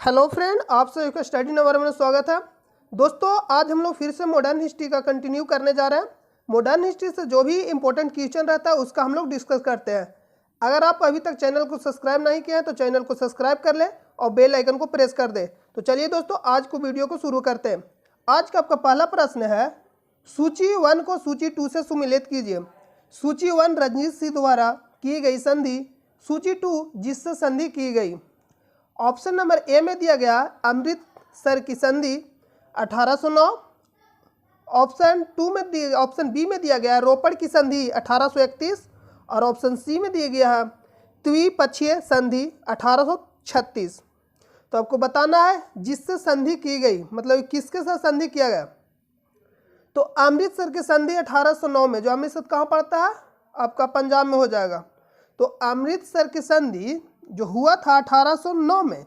Hello friend, आप सभी का स्टडी नंबर में स्वागत है। दोस्तों, आज हम लोग फिर से मॉडर्न हिस्ट्री का कंटिन्यू करने जा रहे हैं। मॉडर्न हिस्ट्री से जो भी इंपॉर्टेंट क्वेश्चन रहता है उसका हम लोग डिस्कस करते हैं। अगर आप अभी तक चैनल को सब्सक्राइब नहीं किए हैं तो चैनल को सब्सक्राइब कर ले और बेल आइकन को प्रेस कर दे। तो चलिए दोस्तों, आज को वीडियो को शुरू करते हैं। आज का आपका पहला प्रश्न है, सूची 1 को सूची 2 से सुमिलित कीजिए। सूची 1 रंजीत सिंह द्वारा की गई संधि, सूची 2 जिससे संधि की गई। ऑप्शन नंबर ए में दिया गया अमृतसर की संधि 1809। ऑप्शन बी में दिया गया रोपड़ की संधि 1831 और ऑप्शन सी में दिया गया है द्विपक्षीय संधि 1836। तो आपको बताना है जिससे संधि की गई, मतलब किसके साथ संधि किया गया। तो अमृतसर की संधि 1809 में, जो अमृतसर कहाँ पड़ता है, आपका पंजाब में हो जाएगा। तो अमृतसर की संधि जो हुआ था 1809 में,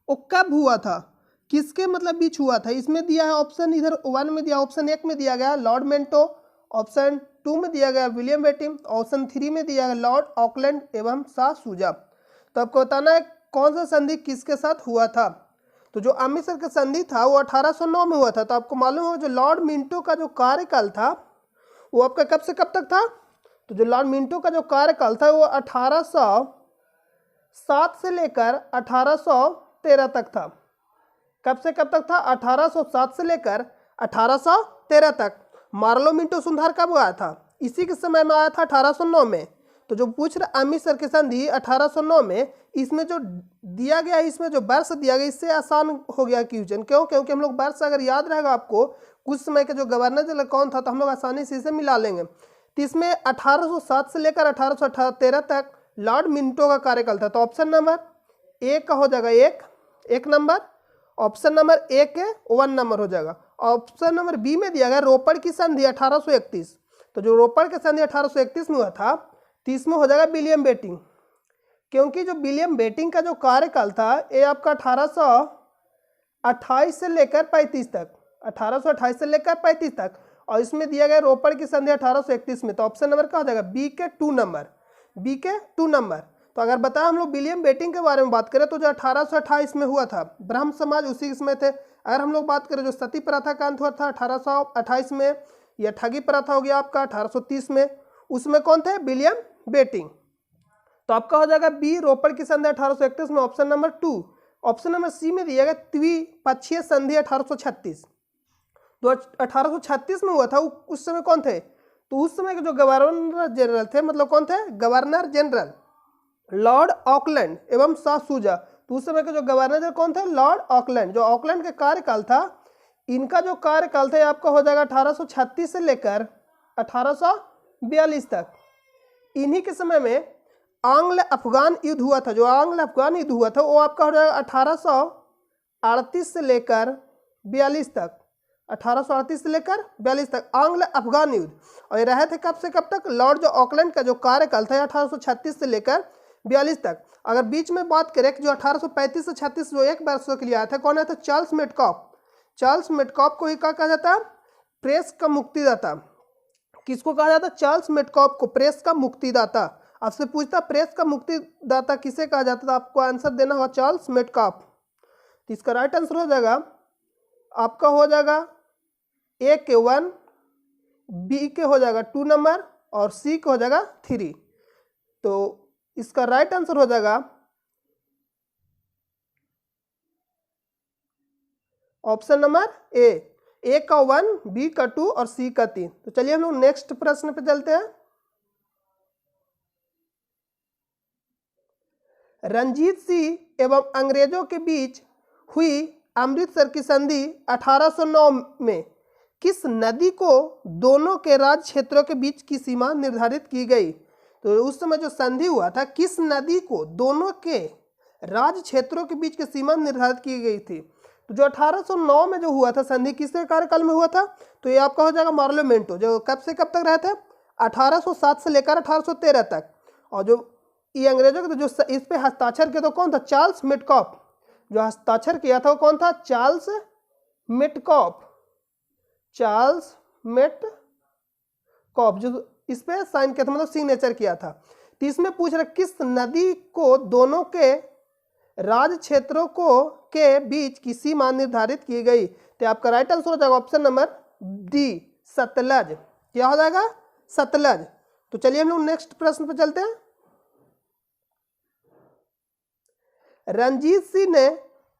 वो कब हुआ था, किसके मतलब बीच हुआ था। इसमें दिया है ऑप्शन, इधर 1 में दिया, ऑप्शन 1 में दिया गया लॉर्ड मेंटो, ऑप्शन 2 में दिया गया विलियम बेटिंग, ऑप्शन 3 में दिया गया लॉर्ड ऑकलैंड एवं शाह शुजा। तो आपको बताना है कौन सा संधि किसके साथ हुआ था। तो जो अमृतसर का संधि था वो 1809 में हुआ था। तो आपको मालूम हो जो लॉर्ड मिंटो का जो कार्यकाल था वो आपका कब से कब तक था। तो जो लॉर्ड मिंटो का जो कार्यकाल था वो 1807 से लेकर 1813 तक था। कब से कब तक था, 1807 से लेकर 1813 तक। मार्लो मिंटो सुधार कब आया था, इसी के समय में आया था 1809 में। तो जो पूछ रहे अमृतसर की संधि 1809 में, इसमें जो दिया गया, इसमें जो वर्ष दिया गया, इससे आसान हो गया क्वेश्चन। क्यों? क्योंकि हम लोग वर्ष अगर याद रहेगा आपको, कुछ समय के जो गवर्नर जनरल कौन था, तो हम लोग आसानी से इसे मिला लेंगे। तो इसमें 1807 से लेकर 1813 तक लॉर्ड मिंटो का कार्यकाल था। तो ऑप्शन नंबर ए का हो जाएगा एक नंबर, ऑप्शन नंबर ए के 1 नंबर हो जाएगा। ऑप्शन नंबर बी में दिया गया रोपड़ की संधि 1831। तो जो रोपड़ की संधि 1831 में हुआ था, तो इसमें हो जाएगा विलियम बेटिंग। क्योंकि जो विलियम बेटिंग का जो कार्यकाल था ये आपका 1828 से लेकर 35 तक, 1828 से लेकर 35 तक, और इसमें दिया गया रोपड़ की संधि 1831 में। तो ऑप्शन नंबर क्या हो जाएगा, बी के 2 नंबर, बी के 2 नंबर। तो अगर बताया हम लोग विलियम बेटिंग के बारे में बात करें तो जो 1828 में हुआ था, ब्रह्म समाज उसी इसमें थे। अगर हम लोग बात करें जो सती प्रथा का अंत हुआ था 1828 में, या ठगी प्रथा हो गया आपका 1830 में, उसमें कौन थे, विलियम बेटिंग। तो आपका हो जाएगा बी रोपड़ की संधि 1831 में, option number 2। Option number C में दिया गया द्विपक्षीय संधि 1836। तो 1836 में हुआ था, उस समय कौन थे, तो उस समय के जो गवर्नर जनरल थे, मतलब कौन थे, गवर्नर जनरल लॉर्ड ऑकलैंड एवं शाह शुजा। तो उस समय के जो गवर्नर जनरल कौन थे, लॉर्ड ऑकलैंड। जो ऑकलैंड का कार्यकाल था, इनका जो कार्यकाल था आपका हो जाएगा 1836 से लेकर 1842 तक। इन्हीं के समय में आंग्ल अफगान युद्ध हुआ था। जो आंग्ल अफगान युद्ध हुआ था वो आपका हो जाएगा 1838 से लेकर 42 तक, 1838 से लेकर 42 तक आंग्ल अफगान युद्ध। और ये रहे थे कब से कब तक, लॉर्ड जो ऑकलैंड का जो कार्यकाल था 1836 से लेकर 42 तक। अगर बीच में बात करें कि जो 1835 से 36 जो एक वर्ष के लिए आया था, कौन आया था, चार्ल्स मेटकॉफ। चार्ल्स मेटकॉफ को ही क्या कहा जाता है, प्रेस का मुक्तिदाता। किसको कहा जाता है, चार्ल्स मेटकॉफ को प्रेस का मुक्तिदाता। आपसे पूछता प्रेस का मुक्तिदाता किसे कहा जाता था, आपको आंसर देना होगा चार्ल्स मेटकॉफ। तो इसका राइट आंसर हो जाएगा आपका हो जाएगा ए के 1, बी के हो जाएगा 2 नंबर और सी के हो जाएगा 3। तो इसका राइट आंसर हो जाएगा ऑप्शन नंबर ए का 1, बी का 2 और सी का 3। तो चलिए हम लोग नेक्स्ट प्रश्न पे चलते हैं। रंजीत सिंह एवं अंग्रेजों के बीच हुई अमृतसर की संधि 1809 में किस नदी को दोनों के राज क्षेत्रों के बीच की सीमा निर्धारित की गई। तो उस समय जो संधि हुआ था, किस नदी को दोनों के राज क्षेत्रों के बीच की सीमा निर्धारित की गई थी। तो जो 1809 में जो हुआ था संधि, किसके कार्यकाल में हुआ था, तो ये आपका हो जाएगा मार्लो मेंटो। जो कब से कब तक रहे थे, 1807 से लेकर 1813 तक। और जो ये अंग्रेजों के जो इस पे हस्ताक्षर किया तो कौन था, चार्ल्स मेटकॉफ। जो हस्ताक्षर किया था वो कौन था, चार्ल्स मेटकॉफ। चार्ल्स मेटकॉफ जो इस पे साइन किया था, मतलब सिग्नेचर किया था। तो इसमें पूछ रहा किस नदी को दोनों के राज्य क्षेत्रों को के बीच की सीमा निर्धारित की गई। तो आपका राइट आंसर हो जाएगा ऑप्शन नंबर डी, सतलज। क्या हो जाएगा? सतलज। तो चलिए हम लोग नेक्स्ट प्रश्न पर चलते हैं। रणजीत सिंह ने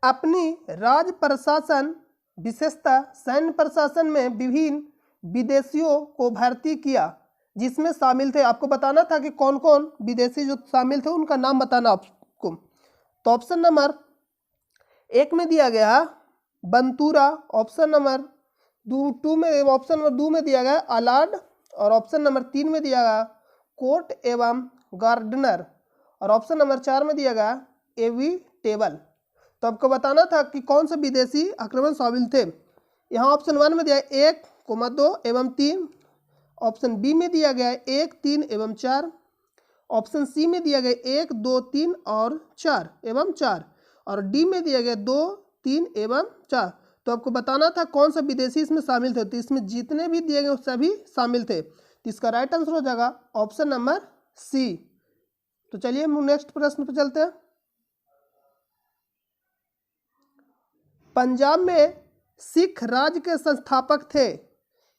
अपनी राज्य प्रशासन विशेषतः सैन्य प्रशासन में विभिन्न विदेशियों को भर्ती किया, जिसमें शामिल थे, आपको बताना था कि कौन कौन विदेशी जो शामिल थे उनका नाम बताना आपको। तो ऑप्शन नंबर 1 में दिया गया बंतूरा, ऑप्शन नंबर 2 में दिया गया अलार्ड, और ऑप्शन नंबर 3 में दिया गया कोर्ट एवं गार्डनर, और ऑप्शन नंबर 4 में दिया गया एविटेबल। तो आपको बताना था कि कौन से विदेशी आक्रमण शामिल थे। यहाँ ऑप्शन 1 में दिया 1, 2 एवं 3, ऑप्शन बी में दिया गया 1, 3 एवं 4, ऑप्शन सी में दिया गया 1, 2, 3 और 4 एवं 4, और डी में दिया गया 2, 3 एवं 4। तो आपको बताना था कौन सा विदेशी इसमें शामिल थे। तो इसमें जितने भी दिए गए सभी शामिल थे। तो इसका राइट आंसर हो जाएगा ऑप्शन नंबर सी। तो चलिए हम नेक्स्ट प्रश्न पर चलते हैं। पंजाब में सिख राज्य के संस्थापक थे।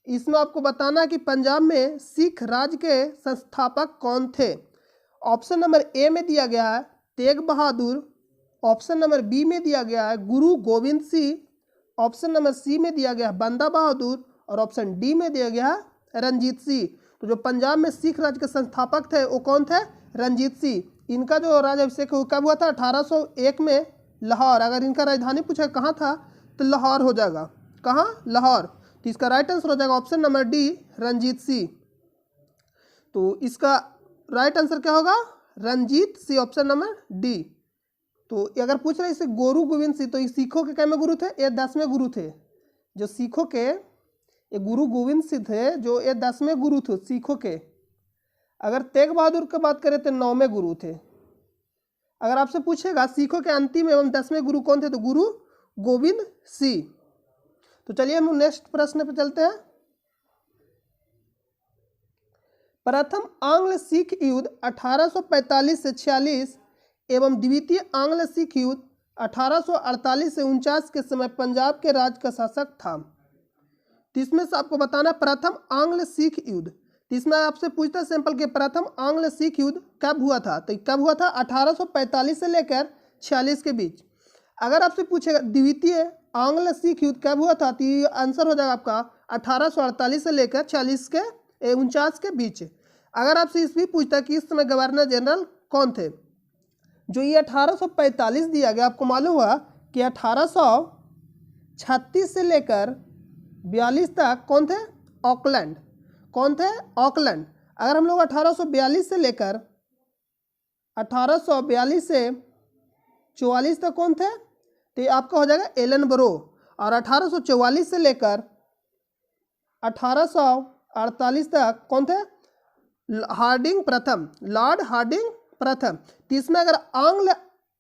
इसमें आपको बताना कि पंजाब में सिख राज्य के संस्थापक कौन थे। ऑप्शन नंबर ए में दिया गया है Teg Bahadur, option number B में दिया गया है Guru Gobind Singh, option number C में दिया गया है बंदा बहादुर, और ऑप्शन डी में दिया गया है रंजीत सिंह। तो जो पंजाब में सिख राज्य के संस्थापक थे वो कौन थे? रंजीत सिंह। इनका जो राज्याभिषेक कब हुआ था? 1801 में लाहौर। अगर इनका राजधानी पूछा कहाँ था तो लाहौर हो जाएगा। कहाँ? लाहौर। तो इसका राइट आंसर हो जाएगा option number D, Ranjit Singh. तो इसका राइट आंसर क्या होगा? Ranjit Singh, option number D. तो अगर पूछ रहे इसे गुरु गोविंद सिंह, तो ये सिखों के कैमे गुरु थे? ये 10वें गुरु थे। जो सिखों के ये गुरु गोविंद सिंह थे, जो ये 10वें गुरु थे सिखों के। अगर तेग बहादुर की बात करें तो 9वें गुरु थे। अगर आपसे पूछेगा सिखों के अंतिम एवं 10वें गुरु कौन थे, तो गुरु गोविंद सिंह। तो चलिए हम नेक्स्ट प्रश्न पर चलते हैं। प्रथम आंग्ल सिख युद्ध 1845 से 46 एवं द्वितीय आंग्ल सिख युद्ध 1848 से 49 के समय पंजाब के राज्य का शासक था। तो इसमें से आपको बताना प्रथम आंग्ल सिख युद्ध। इसमें आपसे पूछता सैंपल के प्रथम आंग्ल सिख युद्ध कब हुआ था? तो कब हुआ था? 1845 से लेकर 46 के बीच। अगर आपसे पूछेगा द्वितीय आंग्ल सिख युद्ध कब हुआ था, तो आंसर हो जाएगा आपका 1848 से लेकर 49 के बीच। अगर आपसे इस भी पूछता कि इस समय गवर्नर जनरल कौन थे, जो ये 1845 दिया गया, आपको मालूम हुआ कि 1836 से लेकर 42 तक कौन थे? ऑकलैंड। कौन थे? ऑकलैंड। अगर हम लोग 1842 से लेकर 1842 से 44 तक कौन थे, तो आपका हो जाएगा एलन ब्रो। और 1844 से लेकर 1848 तक कौन थे? हार्डिंग प्रथम, लॉर्ड हार्डिंग प्रथम। तो इसमें अगर आंग्ल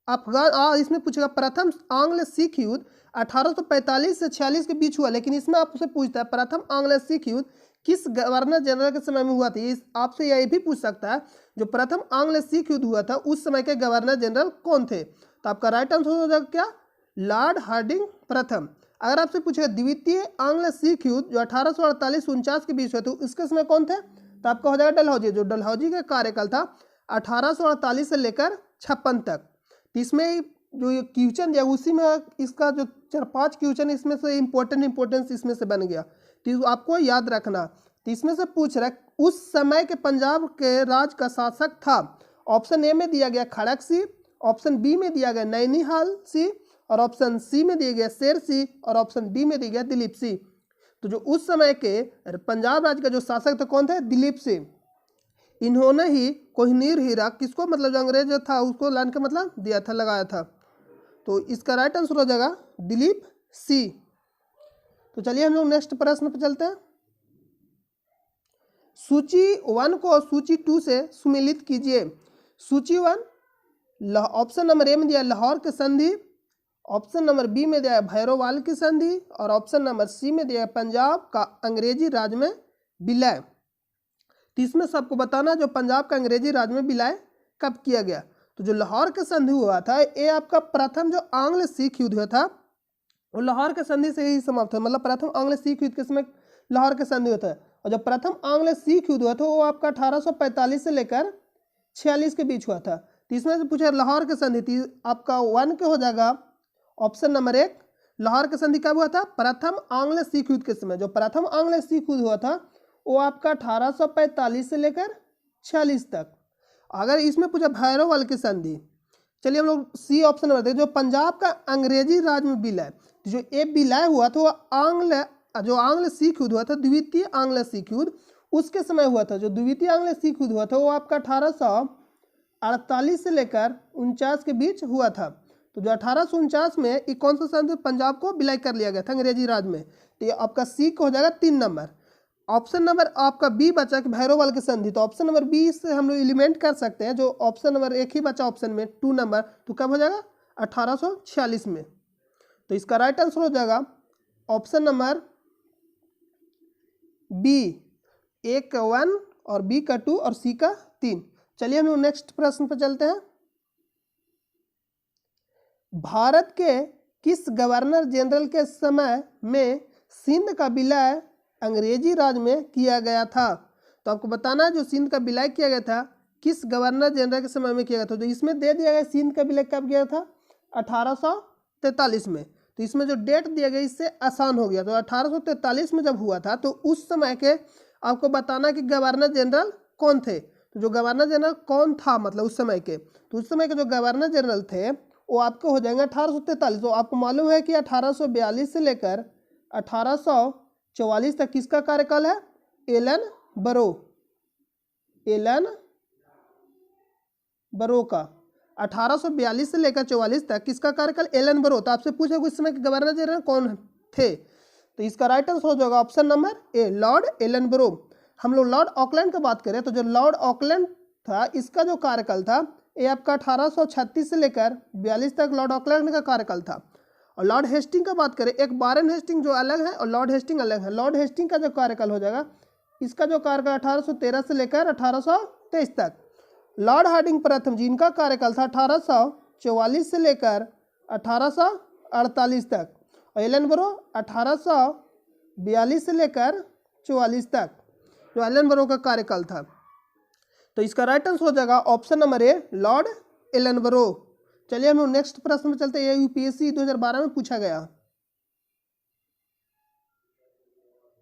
अफगान इसमें पूछेगा प्रथम आंग्ल सिख युद्ध 1845 से 46 के बीच हुआ, लेकिन इसमें आपसे पूछता है प्रथम आंग्ल सिख युद्ध किस गवर्नर जनरल के समय में हुआ था। आपसे यह भी पूछ सकता है जो प्रथम आंग्ल सिख युद्ध हुआ था उस समय के गवर्नर जनरल कौन थे। तो आपका राइट आंसर हो जाएगा क्या? लॉर्ड हार्डिंग प्रथम। अगर आपसे पूछेगा द्वितीय आंग्ल सिख युद्ध जो 1848-49 के बीच हुआ था इसके समय कौन थे, तो आपका हो जाएगा डलहौजी। जो डलहौजी का कार्यकाल था 1848 से लेकर 56 तक। इसमें जो ये क्वेश्चन दिया उसी में इसका जो 4-5 क्वेश्चन इसमें से इम्पोर्टेंस इसमें से बन गया, तो आपको याद रखना। तो इसमें से पूछ रहा है उस समय के पंजाब के राज का शासक था। ऑप्शन ए में दिया गया खड़क सिंह, ऑप्शन बी में दिया गया नैनीहाल सिंह, और ऑप्शन सी में दिया गया शेर सिंह, और ऑप्शन डी में दिया गया दिलीप सिंह। तो जो उस समय के पंजाब राज्य का जो शासक थे कौन थे? दिलीप सिंह। इन्होंने ही कोहिनूर हीरा किसको, मतलब जो अंग्रेज था उसको लाने का मतलब दिया था, लगाया था। तो इसका राइट आंसर हो जाएगा दिलीप सिंह। तो चलिए हम लोग नेक्स्ट प्रश्न पर चलते हैं। सूची 1 को सूची 2 से सुमेलित कीजिए। सूची 1 ऑप्शन नंबर ए में दिया लाहौर की संधि, ऑप्शन नंबर बी में दिया भैरोवाल की संधि, और ऑप्शन नंबर सी में दिया पंजाब का अंग्रेजी राज में विलय। तो इसमें सबको बताना जो पंजाब का अंग्रेजी राज में विलय कब किया गया। तो जो लाहौर का संधि हुआ था ये आपका प्रथम जो आंग्ल सिख युद्ध हुआ था वो लाहौर के संधि से ही समाप्त हुआ। मतलब प्रथम आंग्ल सिख युद्ध के समय लाहौर के संधि होता है। और जब प्रथम आंग्ल सिख युद्ध हुआ था वो आपका 1845 से लेकर 46 के बीच हुआ था। तो इसमें से पूछा लाहौर के संधि आपका 1 के हो जाएगा ऑप्शन नंबर 1। लाहौर के संधि कब हुआ था? प्रथम आंग्ल सिख युद्ध के समय। जो प्रथम आंग्ल सिख युद्ध हुआ था वो आपका 1845 से लेकर 46 तक। अगर इसमें पूछा भैरववाल की संधि, चलिए हम लोग सी ऑप्शन नंबर देखते। जो पंजाब का अंग्रेजी राज में विलय, जो ये विलय हुआ था वो आंग्ल सिख युद्ध हुआ था, द्वितीय आंग्ल सिख युद्ध उसके समय हुआ था। जो द्वितीय आंग्ल सिख युद्ध हुआ था वो आपका 1848 से लेकर 49 के बीच हुआ था। तो जो 1849 में ये कौन सा संधि पंजाब को विलय कर लिया गया था अंग्रेजी राज में। तो ये आपका सी को हो जाएगा 3 नंबर। ऑप्शन नंबर आपका बी बचा कि भैरववाल की संधि, तो ऑप्शन नंबर बी से हम लोग एलिमेंट कर सकते हैं। जो ऑप्शन नंबर 1 ही बचा ऑप्शन में 2 नंबर, तो कब हो जाएगा 1846 में। तो इसका राइट आंसर हो जाएगा ऑप्शन नंबर बी, ए का 1 और बी का 2 और सी का 3। चलिए हम लोग नेक्स्ट प्रश्न पर चलते हैं। भारत के किस गवर्नर जनरल के समय में सिंध का विलय अंग्रेजी राज में किया गया था? तो आपको बताना है जो सिंध का विलय किया गया था किस गवर्नर जनरल के समय में किया गया था। तो इसमें दे दिया गया सिंध का विलय कब किया था? 1843 में। तो इसमें जो डेट दिया गया इससे आसान हो गया। तो 1843 में जब हुआ था तो उस समय के आपको बताना कि गवर्नर जनरल कौन थे। तो जो गवर्नर जनरल कौन था मतलब उस समय के, तो उस समय के जो गवर्नर जनरल थे वो आपको हो जाएंगे 1843। तो आपको मालूम है कि 1842 से लेकर 1844 तक किसका कार्यकाल है? एलन बरो का। 1842 से लेकर 44 तक किसका कार्यकाल? एलन बरो। तो आपसे पूछे उस समय के गवर्नर जनरल कौन थे, तो इसका राइट आंसर हो जाएगा option number A, Lord Ellenborough. हम लोग लॉर्ड ऑकलैंड की बात करें तो जो लॉर्ड ऑकलैंड था इसका जो कार्यकाल था ये आपका 1836 से लेकर 42 तक लॉर्ड ऑकलैंड का कार्यकाल था। और लॉर्ड हेस्टिंग का बात करें, एक वारेन हेस्टिंग जो अलग है और लॉर्ड हेस्टिंग अलग है। लॉर्ड हेस्टिंग का जो कार्यकाल हो जाएगा इसका जो कार्यकाल 1813 से लेकर 1823 तक। लॉर्ड हार्डिंग प्रथम जिनका कार्यकाल था 1844 से लेकर 1848 तक। और एलन बरो 1842 से लेकर 44 तक जो एलन बरो का कार्यकाल था। तो इसका राइट आंसर हो जाएगा option number A, Lord Ellenborough. चलिए हम लोग नेक्स्ट प्रश्न में चलते हैं। यूपीएससी 2012 में पूछा गया,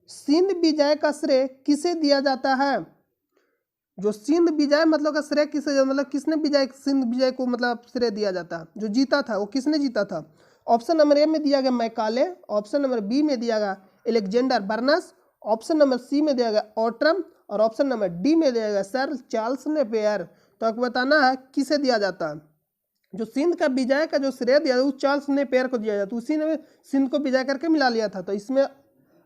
सिंध विजय का श्रेय किसे दिया जाता है? जो सिंध विजय मतलब का श्रेय किसे, मतलब किसने सिंध विजय को मतलब श्रेय दिया जाता है? जो जीता था वो किसने जीता था? ऑप्शन नंबर ए में दिया गया मैकाले, ऑप्शन नंबर बी में दिया गया Alexander Burnes, option number C में दिया गया ऑट्रम और ऑप्शन नंबर डी में दिया गया सर चार्ल्स नेपियर। तो आपको बताना है किसे दिया जाता है। जो सिंध का विजय का जो श्रेय दिया वो चार्ल्स नेपियर को दिया जाता, उसी ने सिंध को विजय करके मिला लिया था। तो इसमें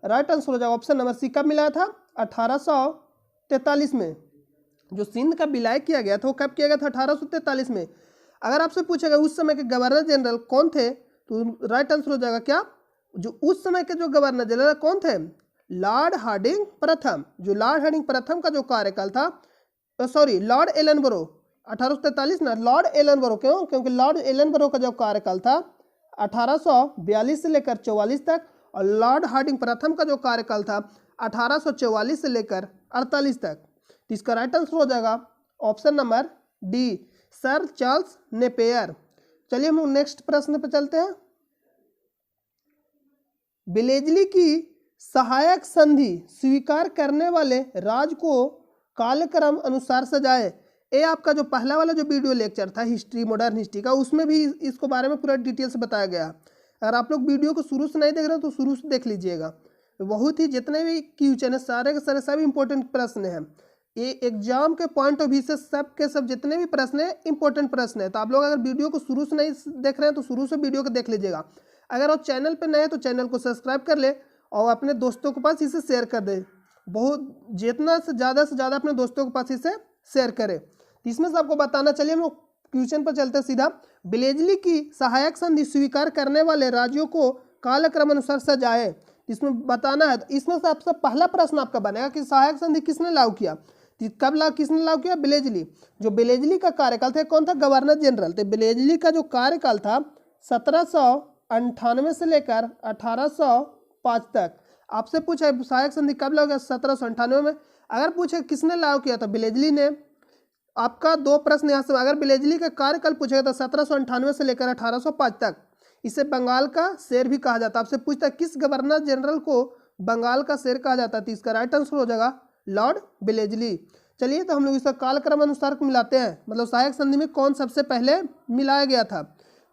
राइट आंसर हो जाएगा ऑप्शन नंबर सी। कब मिला था? 1843 में। जो सिंध का विलय किया गया था वो कब किया गया था? 1843 में। अगर आपसे पूछेगा उस समय के गवर्नर जनरल कौन थे तो राइट आंसर हो जाएगा क्या? जो उस समय के जो गवर्नर जनरल कौन थे? लॉर्ड हार्डिंग प्रथम। जो लॉर्ड हार्डिंग प्रथम का जो कार्यकाल था, सॉरी लॉर्ड एलन बरो 1843 ना, लॉर्ड एलन बरो। क्यों? क्योंकि लॉर्ड एलन बरो का जो कार्यकाल था 1842 से लेकर 44 तक और लॉर्ड हार्डिंग प्रथम का जो कार्यकाल था 1844 से लेकर 48 तक। तो इसका राइट आंसर हो जाएगा option number D, sir Charles Napier. चलिए हम नेक्स्ट प्रश्न पर चलते हैं। बिलेजली की सहायक संधि स्वीकार करने वाले राज्य को कालक्रम अनुसार सजाए। ये आपका जो पहला वाला जो वीडियो लेक्चर था हिस्ट्री, मॉडर्न हिस्ट्री का, उसमें भी इसको बारे में पूरा डिटेल से बताया गया। अगर आप लोग वीडियो को शुरू से नहीं देख रहे हो तो शुरू से देख लीजिएगा। बहुत ही जितने भी क्वेश्चन है सारे के सारे सब इंपॉर्टेंट प्रश्न हैं। ये एग्जाम के पॉइंट ऑफ व्यू से सब के सब जितने भी प्रश्न हैं इंपॉर्टेंट प्रश्न है। तो आप लोग अगर वीडियो को शुरू से नहीं देख रहे हैं तो शुरू से वीडियो को देख लीजिएगा। अगर आप चैनल पर नए हैं तो चैनल को सब्सक्राइब कर ले और अपने दोस्तों के पास इसे शेयर कर दे। बहुत जितना से ज़्यादा अपने दोस्तों के पास इसे शेयर करें। तो इसमें से आपको बताना, चलिए हम लोग क्वेश्चन पर चलते सीधा। बिलेजली की सहायक संधि स्वीकार करने वाले राज्यों को कालक्रम अनुसार सजाए। इसमें बताना है। इसमें से आपसे पहला प्रश्न आपका बनेगा कि सहायक संधि किसने लागू किया। कब लागू, किसने लागू किया? बेलेजली। जो बेलेजली का कार्यकाल था कौन था? Governor general. तो बेलेजली का जो कार्यकाल था 1798 से लेकर 1805 तक। आपसे पूछा सहायक संधि कब लागू किया? 1798 में। अगर पूछे किसने लागू किया था? बेलेजली ने। आपका दो प्रश्न यहाँ से, अगर बेलेजली का कार्यकाल पूछेगा तो 1798 से लेकर 1805 तक। इसे बंगाल का शेर भी कहा जाता है। आपसे पूछता है किस गवर्नर जनरल को बंगाल का शेर कहा जाता है, तो इसका राइट आंसर हो जाएगा लॉर्ड बेलेजली। चलिए तो हम लोग इसका कालक्रम अनुसार मिलाते हैं, मतलब सहायक संधि में कौन सबसे पहले मिलाया गया था।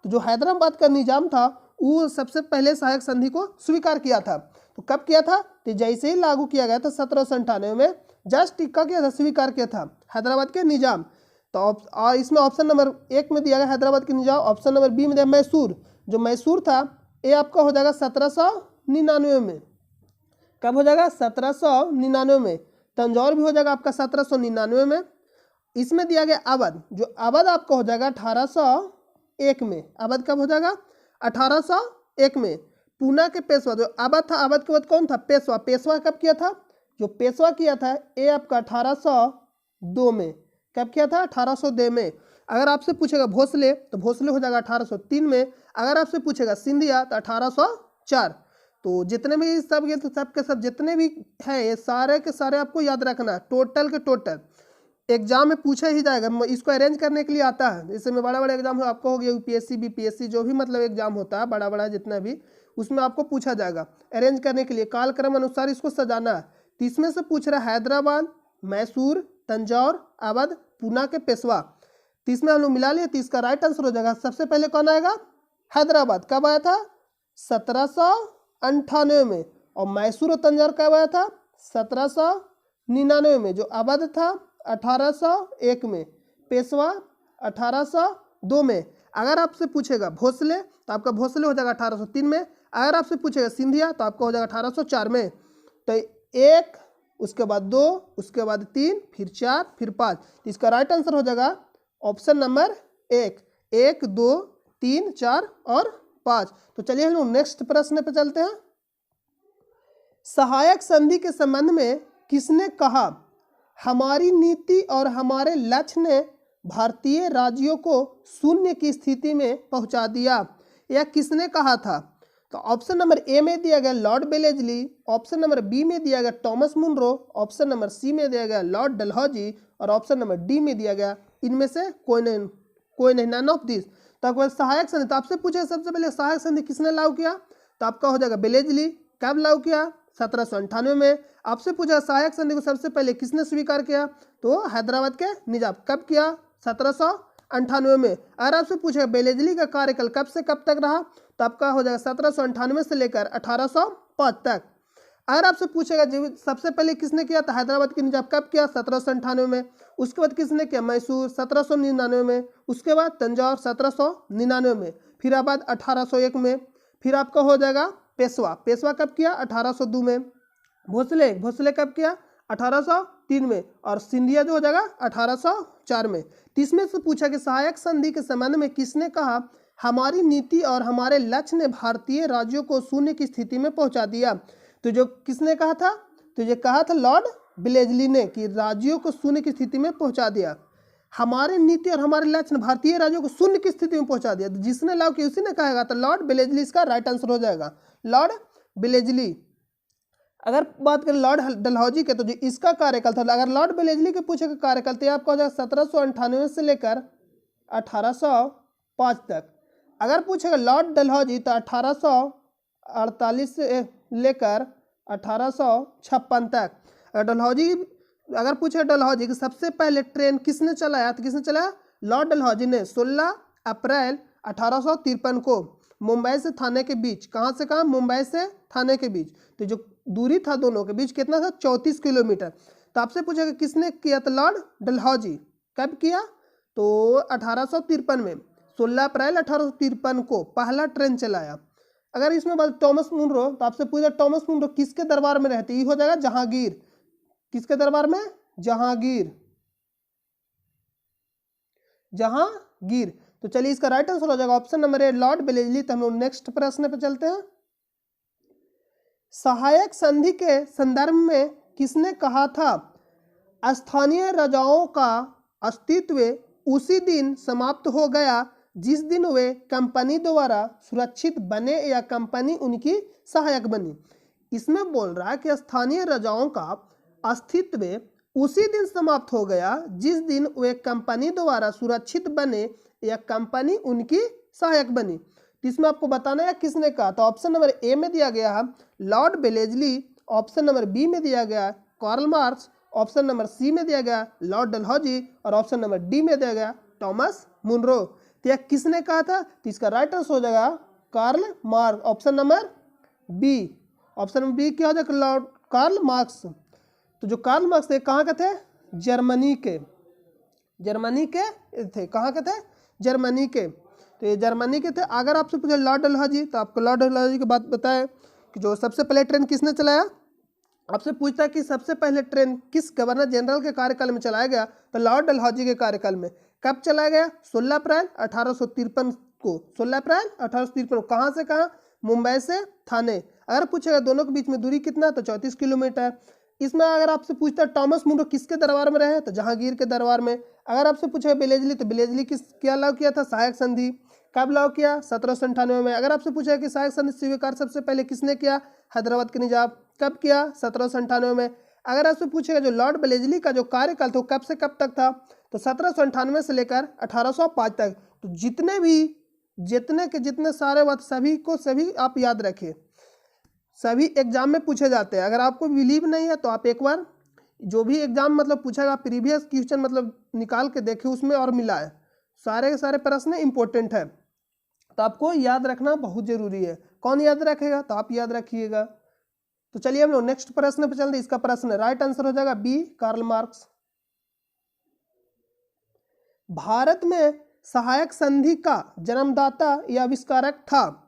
तो जो हैदराबाद का निजाम था वो सबसे पहले सहायक संधि को स्वीकार किया था। तो कब किया था? तो जैसे ही लागू किया गया था 1798 में, जस्ट टिक्का किया था, स्वीकार किया था हैदराबाद के निजाम। तो और इसमें ऑप्शन नंबर 1 में दिया गया हैदराबाद के निजाम, ऑप्शन नंबर बी में दिया मैसूर। जो मैसूर था ये आपका हो जाएगा 1799 में। कब हो जाएगा? 1799 में। तंजौर भी हो जाएगा आपका 1799 में। इसमें दिया गया अवध, जो अवध आपका हो जाएगा 1801 में। अवध कब हो जाएगा? 1801 में। पूना के पेशवा, जो अवध था, अवध के बाद कौन था? पेशवा। पेशवा कब किया था? जो पेशवा किया था ये आपका 1802 में। कब किया था? 1802 में। अगर आपसे पूछेगा भोसले तो भोसले हो जाएगा 1803 में। अगर आपसे पूछेगा सिंधिया तो 1804। तो जितने भी सब ये तो सब के सब जितने भी हैं ये सारे के सारे आपको याद रखना है, टोटल के टोटल एग्जाम में पूछा ही जाएगा। इसको अरेंज करने के लिए आता है। जैसे में बड़ा बड़ा एग्जाम आपको हो गया यूपीएससी बीपीएससी जो भी मतलब एग्जाम होता है बड़ा बड़ा जितना भी, उसमें आपको पूछा जाएगा अरेंज करने के लिए कालक्रम अनुसार इसको सजाना है। तो इसमें से पूछ रहा है हैदराबाद, मैसूर, तंजौर, अवध, पूना के पेशवा। तो इसमें हम लोग मिला लिए तो इसका राइट आंसर हो जाएगा। सबसे पहले कौन आएगा? हैदराबाद। कब आया था? 1798 में। और मैसूर और तंजौर कब आया था? 1799 में। जो अवध था 1801 में। पेशवा 1802 में। अगर आपसे पूछेगा भोसले तो आपका भोसले हो जाएगा 1803 में। अगर आपसे पूछेगा सिंधिया तो आपका हो जाएगा 1804 में। तो 1, उसके बाद 2, उसके बाद 3, फिर 4, फिर 5। इसका राइट आंसर हो जाएगा ऑप्शन नंबर 1। 1, 2, 3, 4 और 5। तो चलिए हम लोग नेक्स्ट प्रश्न पे चलते हैं। सहायक संधि के संबंध में किसने कहा हमारी नीति और हमारे लक्ष्य ने भारतीय राज्यों को शून्य की स्थिति में पहुंचा दिया? यह किसने कहा था? तो ऑप्शन नंबर ए में दिया गया लॉर्ड बेलेजली, ऑप्शन नंबर बी में दिया गया Thomas Munro, option number C में दिया गया लॉर्ड डलहौजी और ऑप्शन नंबर डी में दिया गया इनमें से कोई नहीं, नन ऑफ दिस। तो आपको सहायक संधि, तो आपसे पूछे सबसे पहले सहायक संधि किसने लागू किया? तो आपका हो जाएगा बेलेजली। कब लागू किया? 1798 में। आपसे पूछा सहायक संधि को सबसे पहले किसने स्वीकार किया? तो हैदराबाद के निजाम। कब किया? 1798 में। अगर आपसे पूछेगा बेलेजली का कार्यकाल कब से कब तक रहा तो आपका हो जाएगा 1798 से लेकर 1805 तक। अगर आपसे पूछेगा सबसे पहले किसने किया तो हैदराबाद के निजाम कब किया? 1798 में। उसके बाद किसने किया? मैसूर 1799 में। उसके बाद तंजौर 1799 में। फिर अवध 1801 में। फिर आपका हो जाएगा पेशवा। पेशवा कब किया? 1802 में। भोसले कब किया? 1803 में। और सिंधिया जो हो जाएगा 1804 में। इसमें से पूछा कि सहायक संधि के संबंध में किसने कहा हमारी नीति और हमारे लक्ष्य ने भारतीय राज्यों को शून्य की स्थिति में पहुंचा दिया? तो जो किसने कहा था? तो ये कहा था लॉर्ड बेलेजली ने कि राज्यों को शून्य की स्थिति में पहुंचा दिया। हमारे नीति और हमारे लक्ष्य ने भारतीय राज्यों को शून्य की स्थिति में पहुंचा दिया। तो जिसने लागू किया उसी ने कहेगा, तो लॉर्ड बेलेजली इसका राइट आंसर हो जाएगा, लॉर्ड बेलेजली। अगर बात करें लॉर्ड डलहौजी के तो जो इसका कार्यकाल था, अगर लॉर्ड बेलेजली के पूछे कार्यकाल तो आपका हो जाएगा 1798 से लेकर 1805 तक। अगर पूछेगा लॉर्ड डलहौजी तो 1848 से लेकर 1856 तक। डलहौजी अगर पूछे डलहौजी कि सबसे पहले ट्रेन किसने चलाया तो किसने चलाया? लॉर्ड डलहौजी ने 16 अप्रैल 1853 को मुंबई से थाने के बीच। कहाँ से कहाँ? मुंबई से थाने के बीच। तो जो दूरी था दोनों के बीच कितना था? 34 किलोमीटर। तो आपसे पूछेगा किसने किया तो लॉर्ड डलहौजी। कब किया? तो 1853 में। 16 अप्रैल 1853 को पहला ट्रेन चलाया। अगर इसमें बात टॉमस मुनरो तो आपसे पूछा टॉमस मुनरो किसके दरबार में रहते? ये हो जाएगा जहांगीर। किसके दरबार में? जहांगीर। जहांगीर। तो चलिए इसका राइट आंसर हो जाएगा ऑप्शन नंबर ए लॉर्ड बेलेजली। तो हम लोग नेक्स्ट प्रश्न पे चलते हैं। सहायक संधि के संदर्भ में किसने कहा था स्थानीय राजाओं का अस्तित्व उसी दिन समाप्त हो गया जिस दिन वे कंपनी द्वारा सुरक्षित बने या कंपनी उनकी सहायक बनी। इसमें बोल रहा है कि स्थानीय राजाओं का अस्तित्व उसी दिन समाप्त हो गया जिस दिन वे कंपनी द्वारा सुरक्षित बने या कंपनी उनकी सहायक बनी। तो इसमें आपको बताना है किसने कहा, तो ऑप्शन नंबर ए में दिया गया है लॉर्ड बेलेजली, ऑप्शन नंबर बी में दिया गया है Karl Marx, option number C में दिया गया लॉर्ड डलहौजी और ऑप्शन नंबर डी में दिया गया थॉमस मुनरो। तो यह किसने कहा था, तो इसका राइट आंसर हो जाएगा Karl Marx, option number B. Option number B क्या हो जाएगा, लॉर्ड कार्ल मार्क्स। तो जो कार्ल मार्क्स थे कहाँ के थे, जर्मनी के, जर्मनी के थे, कहाँ के थे, जर्मनी के। तो ये जर्मनी के थे। अगर आपसे पूछे लॉर्ड डलहौजी, तो आपको लॉर्ड डलहौजी की बात बताएं कि जो सबसे पहले ट्रेन किसने चलाया। आपसे पूछता है कि सबसे पहले ट्रेन किस गवर्नर जनरल के कार्यकाल में चलाया गया, तो लॉर्ड डलहौजी के कार्यकाल में। कब चलाया गया, 16 अप्रैल 1853 को, 16 अप्रैल 1853। कहाँ से कहाँ, मुंबई से थाने। अगर पूछेगा दोनों के बीच में दूरी कितना, तो 34 किलोमीटर। इसमें अगर आपसे पूछता है टॉमस मुनरो किसके दरबार में रहे, तो जहांगीर के दरबार में। अगर आपसे पूछेगा बेलेजली, तो बेलेजली किस क्या लागू किया था, सहायक संधि। कब लागू किया, 1798 में। अगर आपसे पूछेगा कि सहायक संधि स्वीकार सबसे पहले किसने किया, हैदराबाद के निजाम। कब किया, 1798 में। अगर आपसे पूछेगा जो लॉर्ड बेलेजली का जो कार्यकाल था कब से कब तक था, तो 1798 से लेकर 1805 तक। तो जितने सारे बात सभी आप याद रखें, सभी एग्जाम में पूछे जाते हैं। अगर आपको बिलीव नहीं है तो आप एक बार जो भी एग्जाम मतलब पूछेगा प्रीवियस क्वेश्चन मतलब निकाल के देखे, उसमें और मिला है, सारे के सारे प्रश्न इंपॉर्टेंट है, तो आपको याद रखना बहुत जरूरी है। कौन याद रखेगा, तो आप याद रखिएगा। तो चलिए हम लोग नेक्स्ट प्रश्न पे चलते हैं। इसका प्रश्न राइट आंसर हो जाएगा बी, कार्ल मार्क्स। भारत में सहायक संधि का जन्मदाता या आविष्कारक था।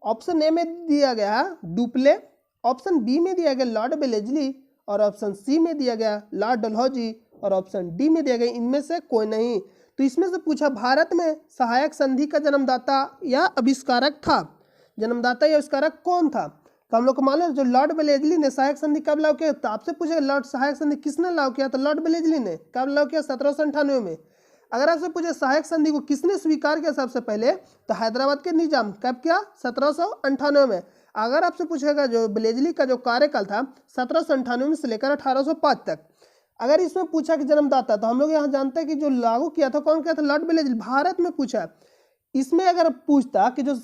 ऑप्शन ए में दिया गया डुप्ले, ऑप्शन बी में दिया गया लॉर्ड बेलेजली और ऑप्शन सी में दिया गया लॉर्ड डलहौजी और ऑप्शन डी में दिया गया इनमें से कोई नहीं। तो इसमें से पूछा भारत में सहायक संधि का जन्मदाता या आविष्कारक था, जन्मदाता या आविष्कारक कौन था। तो हम लोग को मालूम है जो लॉर्ड बेलेजली ने सहायक संधि कब लागू किया, तो आपसे पूछेगा लॉर्ड सहायक संधि किसने लागू किया, तो लॉर्ड बेलेजली ने। कब लागू किया, 1798 में। अगर आपसे पूछे सहायक संधि को किसने स्वीकार किया सबसे पहले, तो हैदराबाद के निजाम। कब किया, 1798 में। अगर आपसे पूछेगा जो बेलेजली का जो कार्यकाल था 1798 में से लेकर 1805 तक। अगर इसमें पूछा कि जन्मदाता, तो हम लोग यहाँ जानते हैं कि जो लागू किया था कौन किया था, लॉर्ड बेलेजली। भारत में पूछा, इसमें अगर पूछता कि जो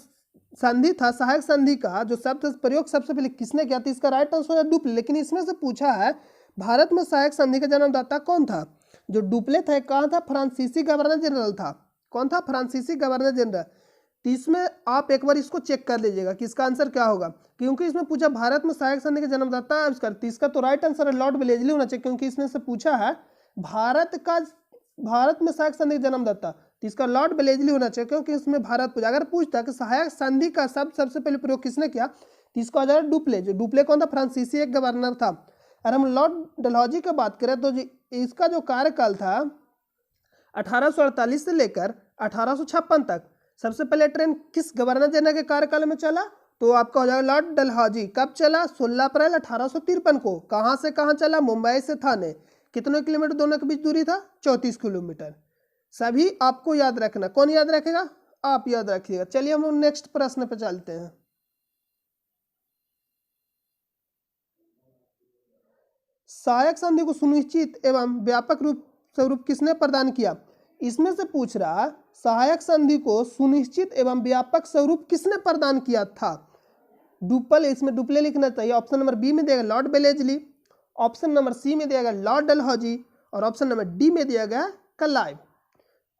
संधि था सहायक संधि का जो शब्द प्रयोग सबसे पहले किसने किया था, इसका राइट आंसर है डुप्ले। लेकिन इसमें से पूछा है भारत में सहायक संधि का जन्मदाता कौन था, जो डुप्ले था कहाँ था, फ्रांसीसी गवर्नर जनरल था। कौन था, फ्रांसीसी गवर्नर जनरल। तो इसमें आप एक बार इसको चेक कर लीजिएगा कि इसका आंसर क्या होगा, क्योंकि इसमें पूछा भारत में सहायक संधि का जन्मदाता आविष्कार, तो इसका तो राइट आंसर है लॉर्ड बेलेजली होना चाहिए, क्योंकि इसमें से पूछा है भारत में सहायक संधि का जन्मदाता, तो इसका लॉर्ड बेलेजली होना चाहिए, क्योंकि इसमें भारत पूछा। अगर पूछता कि सहायक संधि का शब्द सबसे पहले प्रयोग किसने किया, तो इसका हो जाएगा डुप्ले। जो डुप्ले कौन था, फ्रांसीसी एक गवर्नर था। अगर हम लॉर्ड डलहौजी की बात करें तो इसका जो कार्यकाल था 1848 से लेकर 1856 तक। सबसे पहले ट्रेन किस गवर्नर जनरल के कार्यकाल में चला, तो आपका हो जाएगा लॉर्ड डलहौजी। कब चला, 16 अप्रैल 1853 को। कहाँ से कहाँ चला, मुंबई से थाने। कितने किलोमीटर दोनों के बीच दूरी था, 34 किलोमीटर। सभी आपको याद रखना। कौन याद रखेगा, आप याद रखिएगा। चलिए हम लोग नेक्स्ट प्रश्न पे चलते हैं। सहायक संधि को सुनिश्चित एवं व्यापक रूप स्वरूप किसने प्रदान किया। इसमें से पूछ रहा सहायक संधि को सुनिश्चित एवं व्यापक स्वरूप किसने प्रदान किया था। इसमें डुप्ले लिखना चाहिए। ऑप्शन नंबर बी में दिया गया लॉर्ड बेलेजली, ऑप्शन नंबर सी में दिया गया लॉर्ड डलहौजी और ऑप्शन नंबर डी में दिया गया क्लाइव।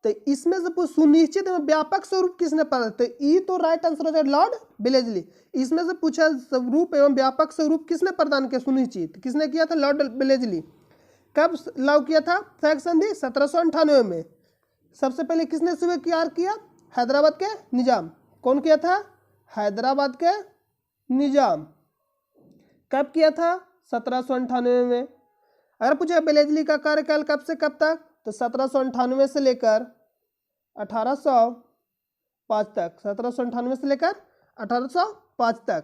तो इसमें से सुनिश्चित एवं व्यापक स्वरूप किसने प्रदान, तो ई तो राइट आंसर हो जाए लॉर्ड बेलेजली। इसमें से पूछा स्वरूप एवं व्यापक स्वरूप किसने प्रदान किया, सुनिश्चित किसने किया था, लॉर्ड बेलेजली। कब लागू किया था सहायक संधि, 1798 में। सबसे पहले किसने स्वीकार किया, हैदराबाद के निजाम। कौन किया था, हैदराबाद के निजाम। कब किया था, 1798 में। अगर पूछा बेलेजली का कार्यकाल कब से कब तक, तो 1798 से लेकर 1805 तक। 1798 से लेकर 1805 तक।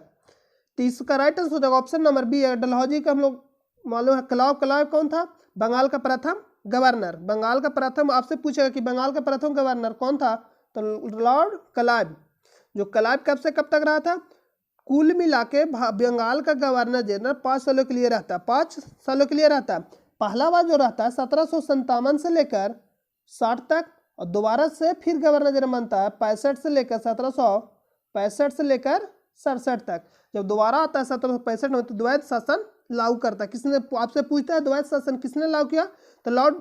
तो इसका राइट आंसर हो जाएगा ऑप्शन नंबर बी है। डलहौजी का हम लोग मालूम है क्लाव। क्लाव कौन था? बंगाल का प्रथम गवर्नर। बंगाल का प्रथम, आपसे पूछेगा कि बंगाल का प्रथम गवर्नर कौन था, तो लॉर्ड क्लाइव। जो क्लाइव कब से कब तक रहा था? कुल मिला के बंगाल का गवर्नर जनरल 5 सालों के लिए रहता है, 5 सालों के लिए रहता है। पहला बार जो रहता है 1757 से लेकर 60 तक, और दोबारा से फिर गवर्नर जनरल बनता है 65 से लेकर 1765 से लेकर 67 तक। जब दोबारा आता है 1765 में, तो द्वैत शासन लागू करता है। किसने, आपसे पूछता है द्वैत शासन किसने लागू किया, तो लॉर्ड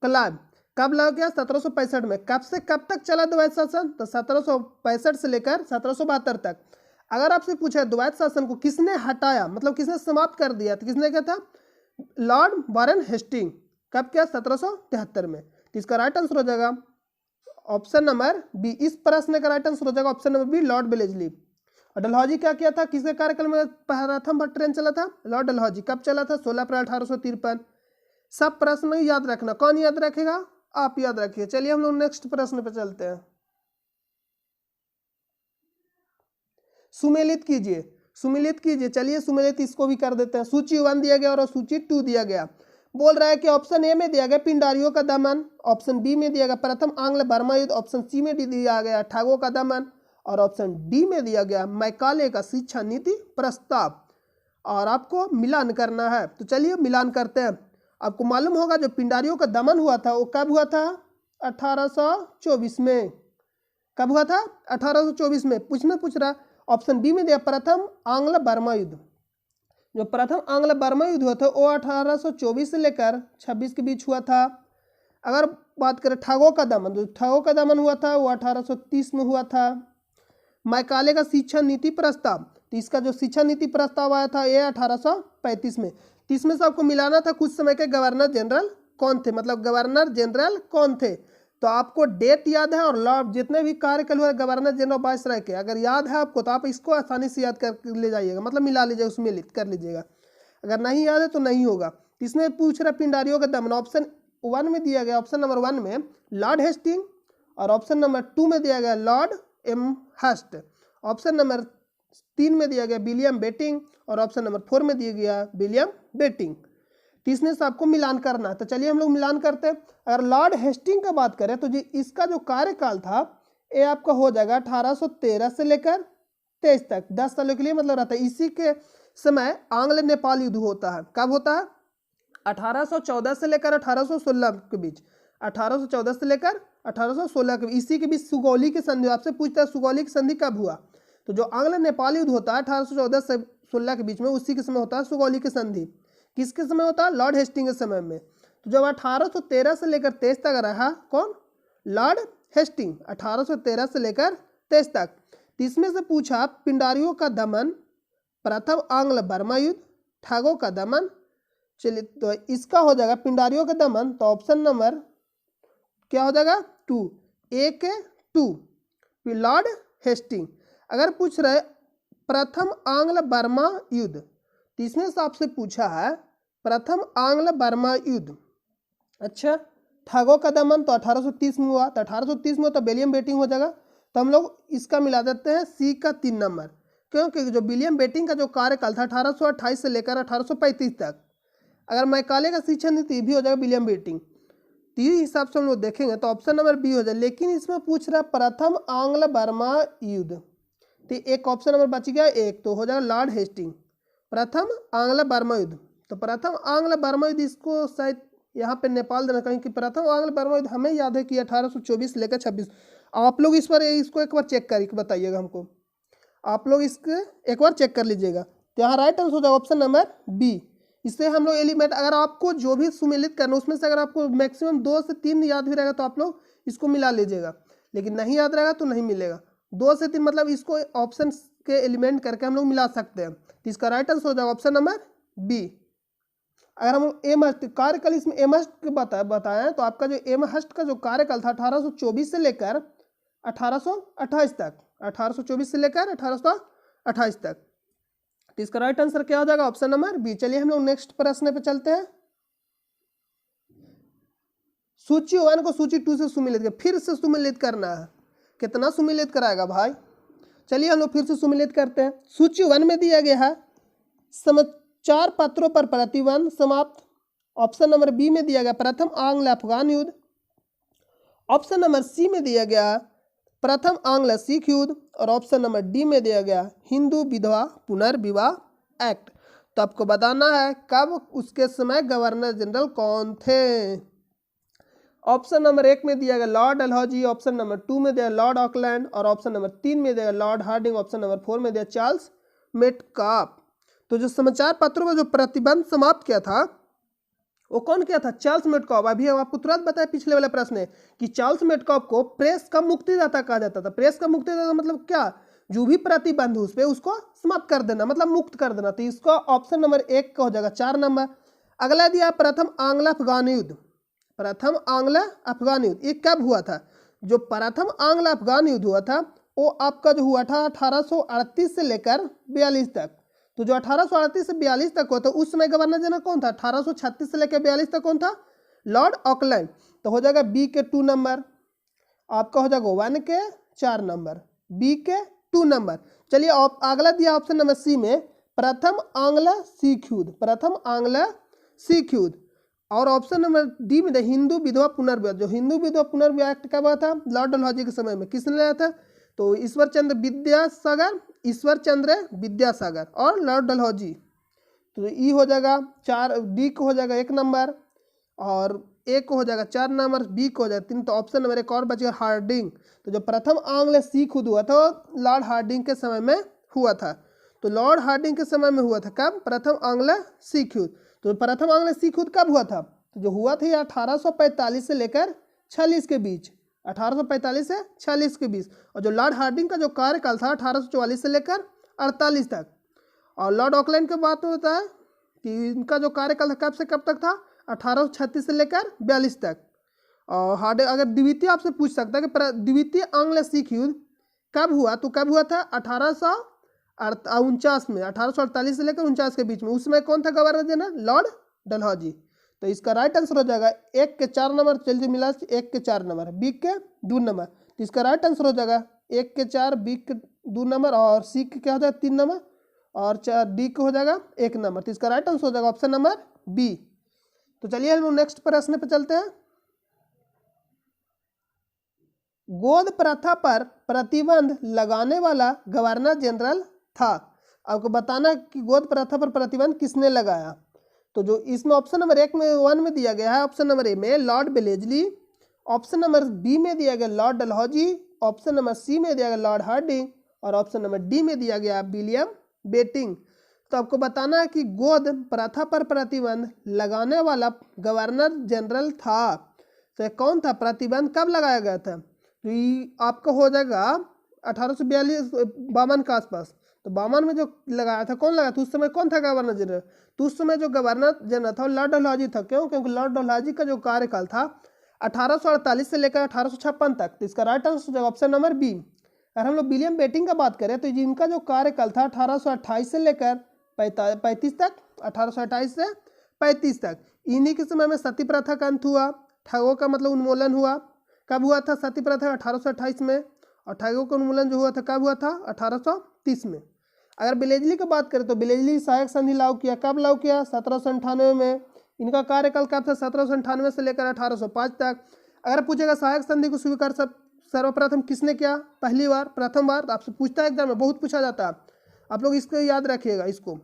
क्लाइव। कब लागू किया? 1765 में। कब से कब तक चला द्वैत शासन? तो 1765 से लेकर 1772 तक। अगर आपसे पूछा द्वैत शासन को किसने हटाया, मतलब किसने समाप्त कर दिया, तो किसने किया था? Lord Warren Hastings. कब किया? 1773 में। तो इसका राइट आंसर हो जाएगा ऑप्शन नंबर बी। इस प्रश्न का राइट आंसर हो जाएगा ऑप्शन नंबर बी, लॉर्ड बेलेस्ली। और डलहौजी क्या किया था? किसके कार्यकाल में प्रथम ट्रेन चला था? लॉर्ड डलहौजी। कब चला था? 16 अप्रैल 1853। सब प्रश्न याद रखना। कौन याद रखेगा? आप याद रखिए। चलिए हम लोग नेक्स्ट प्रश्न पे चलते हैं। सुमेलित कीजिए, सुमेलित कीजिए। चलिए सुमेलित इसको भी कर देते हैं। सूची 1 दिया गया और सूची 2 दिया गया। बोल रहा है कि ऑप्शन ए में दिया गया पिंडारियों का दमन, ऑप्शन बी में दिया गया प्रथम आंग्ल बर्मा युद्ध, ऑप्शन सी में दिया गया ठागों का दमन, और ऑप्शन डी में दिया गया मैकाले का शिक्षा नीति प्रस्ताव। और आपको मिलान करना है, तो चलिए मिलान करते हैं। आपको मालूम होगा जो पिंडारियों का दमन हुआ था वो कब हुआ था? 1824 में। कब हुआ था? 1824 में। पूछ रहा ऑप्शन बी में दिया प्रथम आंग्ल बर्मा युद्ध। जो प्रथम आंग्ल बर्मा युद्ध हुआ था वो 1824 से लेकर 26 के बीच हुआ था। अगर बात करें ठागों का दमन, जो ठागों का दमन हुआ था वो 1830 में हुआ था। मैकाले का शिक्षा नीति प्रस्ताव, तो इसका जो शिक्षा नीति प्रस्ताव आया था ये 1835 में। तो इसमें से आपको मिलाना था कुछ समय के गवर्नर जनरल कौन थे, मतलब गवर्नर जनरल कौन थे। तो आपको डेट याद है और लॉर्ड जितने भी कार्यकाल हुए गवर्नर जनरल वायसराय के, अगर याद है आपको तो आप इसको आसानी से याद कर ले जाइएगा, मतलब मिला लीजिएगा, उसमें लिख कर लीजिएगा। अगर नहीं याद है तो नहीं होगा। इसमें पूछ रहा पिंडारियों का दमन, ऑप्शन 1 में दिया गया, ऑप्शन नंबर 1 में लॉर्ड हेस्टिंग, और ऑप्शन नंबर 2 में दिया गया लॉर्ड एम हस्ट, ऑप्शन नंबर 3 में दिया गया विलियम बेटिंग, और ऑप्शन नंबर 4 में दिया गया विलियम बेटिंग। तीसरे से आपको मिलान करना है, तो चलिए हम लोग मिलान करते हैं। अगर लॉर्ड हेस्टिंग का बात करें तो जी इसका जो कार्यकाल था ये आपका हो जाएगा 1813 से लेकर 23 तक, 10 सालों के लिए मतलब रहता है। इसी के समय आंग्ल नेपाल युद्ध होता है। कब होता है? 1814 से लेकर 1816 के बीच, 1814 से लेकर 1816 के बीच। इसी के बीच सुगौली की संधि, आपसे पूछता है सुगौली की संधि कब हुआ, तो जो आंग्ल नेपाल युद्ध होता है 1814 से 16 के बीच में, उसी के समय होता है सुगौली की संधि। किसके समय होता है? लॉर्ड हेस्टिंग के समय में। तो जब 1813 से लेकर 23 तक रहा कौन? लॉर्ड हेस्टिंग, 1813 से लेकर 23 तक। इसमें से पूछा पिंडारियों का दमन, प्रथम आंग्ल बर्मा युद्ध, ठागों का दमन। चलिए तो इसका हो जाएगा पिंडारियों का दमन, तो ऑप्शन नंबर क्या हो जाएगा? 2, ए के 2, लॉर्ड हेस्टिंग। अगर पूछ रहे प्रथम आंग्ल बर्मा युद्ध, तो इसमें से आपसे पूछा है प्रथम आंग्ल बर्मा युद्ध। अच्छा, ठागों का दमन तो 1830 में हुआ, तो 1830 में तो विलियम बेटिंग हो जाएगा। तो हम लोग इसका मिला देते हैं सी का 3 नंबर, क्योंकि जो विलियम बेटिंग का जो कार्यकाल था 1828 से लेकर 1835 तक। अगर मैकाले का शिक्षा नीति भी हो जाएगा विलियम बेटिंग, तो इस हिसाब से हम लोग देखेंगे तो ऑप्शन नंबर बी हो जाए। लेकिन इसमें पूछ रहा प्रथम आंग्ल बर्मा युद्ध, तो एक ऑप्शन नंबर बच गया, एक तो हो जाएगा लॉर्ड हेस्टिंग, प्रथम आंग्ल बर्मा युद्ध। तो प्रथम आंग्ल बर्मा युद्ध, इसको शायद यहाँ पे नेपाल देना कहीं कि प्रथम आंग्ल बर्मा युद्ध हमें याद है कि 1824 से लेकर 26। आप लोग इस पर इसको एक बार चेक करके बताइएगा हमको, आप लोग इसको एक बार चेक कर लीजिएगा। तो यहाँ राइट आंसर हो जाएगा ऑप्शन नंबर बी। इससे हम लोग एलिमेंट, अगर आपको जो भी सुमेलित करना उसमें से अगर आपको मैक्सिमम 2 से 3 याद भी रहेगा तो आप लोग इसको मिला लीजिएगा, लेकिन नहीं याद रहेगा तो नहीं मिलेगा। 2 से 3 मतलब इसको ऑप्शन के एलिमेंट करके हम लोग मिला सकते हैं। तो इसका राइट आंसर हो जाएगा ऑप्शन नंबर बी। अगर हम एम हस्ट कार्यकाल, इसमें एम हस्ट बताएं तो आपका जो एम हस्ट का जो कार्यकाल था 1824 से लेकर 1828 तक, 1824 से लेकर 1828 तक। तो इसका राइट आंसर क्या हो जाएगा? Option number B. चलिए हम लोग नेक्स्ट प्रश्न पे चलते हैं। सूची 1 को सूची 2 से सुमेलित कर, फिर से सुमेलित करना है। कितना सुमेलित कराएगा भाई? चलिए हम लोग फिर से सुमेलित करते हैं। सूची 1 में दिया गया है चार पत्रों पर प्रतिबंध समाप्त। ऑप्शन नंबर बी में दिया गया प्रथम आंग्ल अफगान युद्ध। ऑप्शन नंबर सी में दिया गया प्रथम आंग्ल सिख युद्ध। और ऑप्शन नंबर डी में दिया गया हिंदू विधवा पुनर्विवाह एक्ट। तो आपको बताना है कब उसके समय गवर्नर जनरल कौन थे। ऑप्शन नंबर 1 में दिया गया लॉर्ड डलहौजी। ऑप्शन नंबर 2 में दिया लॉर्ड ऑकलैंड। और ऑप्शन नंबर 3 में दिया लॉर्ड हार्डिंग। ऑप्शन नंबर 4 में दिया चार्ल्स मेटकाफ। तो जो समाचार पत्रों में जो प्रतिबंध समाप्त किया था वो कौन किया था? Charles Metcalfe. अभी हम आपको तुरंत बताया पिछले वाले प्रश्न में कि चार्ल्स मेटकाफ को प्रेस का मुक्तिदाता कहा जाता था। प्रेस का मुक्तिदाता मतलब क्या? जो भी प्रतिबंध उस पर उसको समाप्त कर देना, मतलब मुक्त कर देना। तो इसका ऑप्शन नंबर 1 का हो जाएगा 4 नंबर। अगला दिया प्रथम आंग्ल अफगान युद्ध। प्रथम आंग्ल अफगान युद्ध ये कब हुआ था? जो प्रथम आंग्ल अफगान युद्ध हुआ था वो आपका जो हुआ था 1838 से लेकर 42 तक। तो जो 1838 से 42 तक हुआ था उस समय गवर्नर जनरल कौन था? 1836 से लेकर 42 तक कौन था? Lord Auckland. तो हो जाएगा बी के 2 नंबर, आपका हो जाएगा 1 के 4 नंबर, बी के 2 नंबर। चलिए अगला दिया ऑप्शन नंबर सी में प्रथम आंग्ल सिख युद्ध। प्रथम आंग्ल सिख युद्ध। और ऑप्शन नंबर डी में हिंदू विधवा पुनर्विवाह। जो हिंदू विधवा पुनर्विवाह एक्ट कब हुआ था? लॉर्ड डलहौजी के समय में। किसने लाया था? तो ईश्वर चंद्र विद्यासागर और लॉर्ड डलहौजी। तो ई हो जाएगा 4, डी को हो जाएगा 1 नंबर और ए को हो जाएगा 4 नंबर, बी को हो जाएगा 3। तो ऑप्शन नंबर 1 और बचेगा हार्डिंग। तो जो प्रथम आंग्ल सिख युद्ध हुआ था लॉर्ड हार्डिंग के समय में हुआ था। तो लॉर्ड हार्डिंग के समय में हुआ था कब? प्रथम आंग्ल सिख युद्ध। तो प्रथम आंग्ल सिख युद्ध कब हुआ था? तो जो हुआ था 1845 से लेकर 46 के बीच। 1845 से 46 के बीच। और जो लॉर्ड हार्डिंग का जो कार्यकाल था 1844 से लेकर 48 तक। और लॉर्ड ऑकलैंड की बात होता है कि इनका जो कार्यकाल था कब से कब तक था? 1836 से लेकर 42 तक। और हार्डिंग अगर द्वितीय आपसे पूछ सकता है कि द्वितीय आंग्ल सिख युद्ध कब हुआ? तो कब हुआ था? 1849 में। 1848 से लेकर 49 के बीच में। उसमें कौन था गवर्नर जनरल? लॉर्ड डलहौजी। तो इसका राइट आंसर हो जाएगा 1 के 4 नंबर। चलिए मिला 1 के 4 नंबर, बी के 2 नंबर। तो इसका राइट आंसर हो जाएगा 1 के 4, बी के 2 नंबर और सी के क्या हो जाएगा 3 नंबर और डी को हो जाएगा 1 नंबर। तो इसका राइट आंसर हो जाएगा ऑप्शन नंबर बी। तो चलिए हम नेक्स्ट प्रश्न पे चलते हैं। गोद प्रथा पर प्रतिबंध लगाने वाला गवर्नर जनरल था। आपको बताना कि गोद प्रथा पर प्रतिबंध किसने लगाया। तो जो इसमें ऑप्शन नंबर 1 में दिया गया है, ऑप्शन नंबर ए में लॉर्ड बेलेजली। ऑप्शन नंबर बी में दिया गया Lord Dalhousie. Option number C में दिया गया लॉर्ड हार्डिंग और ऑप्शन नंबर डी में दिया गया विलियम बेटिंग। तो आपको बताना है कि गोद प्रथा पर प्रतिबंध लगाने वाला गवर्नर जनरल था। तो कौन था? प्रतिबंध कब लगाया गया था? तो ये आपका हो जाएगा 1852 के आसपास। तो 52 में जो लगाया था कौन लगाया था? उस समय कौन था गवर्नर जनरल? तो उस समय जो गवर्नर जनरल था लॉर्ड डलहौजी था। क्यों? क्योंकि लॉर्ड डलहौजी का जो कार्यकाल था 1848 से लेकर 1856 तक। तो इसका right answer option number B. अगर हम लोग विलियम बेटिंग का बात करें तो जिनका जो कार्यकाल था 1828 से लेकर 35 तक, 1828 से 35 तक। इन्हीं के समय में सती प्रथा का अंत हुआ। ठगों का मतलब उन्मूलन हुआ। कब हुआ था सती प्रथा? 1828 में। और ठगों का उन्मूलन जो हुआ था कब हुआ था? 1830 में। अगर बेलेजली की बात करें तो बेलेजली सहायक संधि लागू किया। कब लागू किया? 1798 में। इनका कार्यकाल कब था? 1798 से लेकर 1805 तक। अगर पूछेगा सहायक संधि को स्वीकार सर्वप्रथम किसने किया? पहली बार, प्रथम बार। तो आपसे पूछता है एग्जाम में, बहुत पूछा जाता है। आप लोग इसको याद रखिएगा इसको।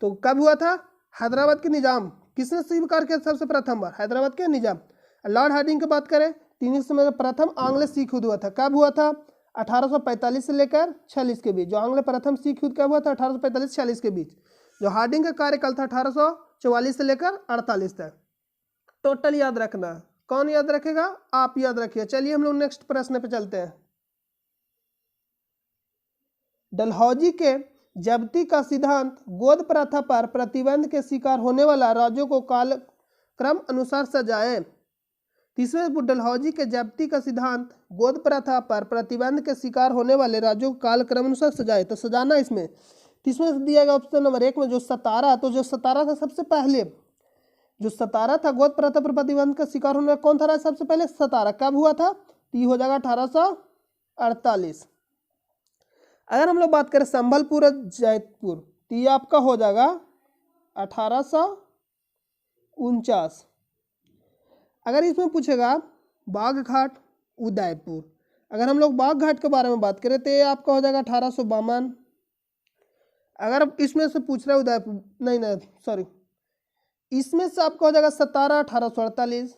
तो कब हुआ था? हैदराबाद के निजाम किसने स्वीकार किया सबसे प्रथम बार? हैदराबाद के निजाम। लॉर्ड हार्डिंग की बात करें तीन समय प्रथम आंग्ल सिख युद्ध हुआ था। कब हुआ था? 1845 से लेकर 46 के बीच। जो आंग्ल प्रथम सिख युद्ध कब हुआ था? 1845 से 46 के बीच। जो हार्डिंग का कार्यकाल था 1844 से लेकर 48 तक। टोटल याद रखना। कौन याद रखेगा? आप याद रखिए। चलिए हम लोग नेक्स्ट प्रश्न पे चलते हैं। डलहौजी के जब्ती का सिद्धांत गोद प्रथा पर प्रतिबंध के शिकार होने वाला राज्यों को कालक्रम अनुसार सजाए। तीसरे डलहौजी के जब्ती का सिद्धांत गोद प्रथा पर प्रतिबंध के शिकार होने वाले राज्यों को कालक्रम अनुसार सजाए। तो सजाना इसमें तीसरे दिया गया ऑप्शन नंबर 1 में जो सतारा। तो जो सतारा था सबसे पहले, जो सतारा था गोद प्रथा पर प्रतिबंध का शिकार होने वाला कौन था राज्य सबसे पहले? सतारा। कब हुआ था? तो ये हो जाएगा 1848। अगर हम लोग बात करें संबलपुर जयपुर तो ये आपका हो जाएगा 1849। अगर इसमें पूछेगा बागघाट उदयपुर, अगर हम लोग बागघाट के बारे में बात करें तो ये आपका हो जाएगा 1852। अगर इसमें से पूछ रहा है उदयपुर, नहीं सॉरी, इसमें से आपका हो जाएगा सतारा 1848।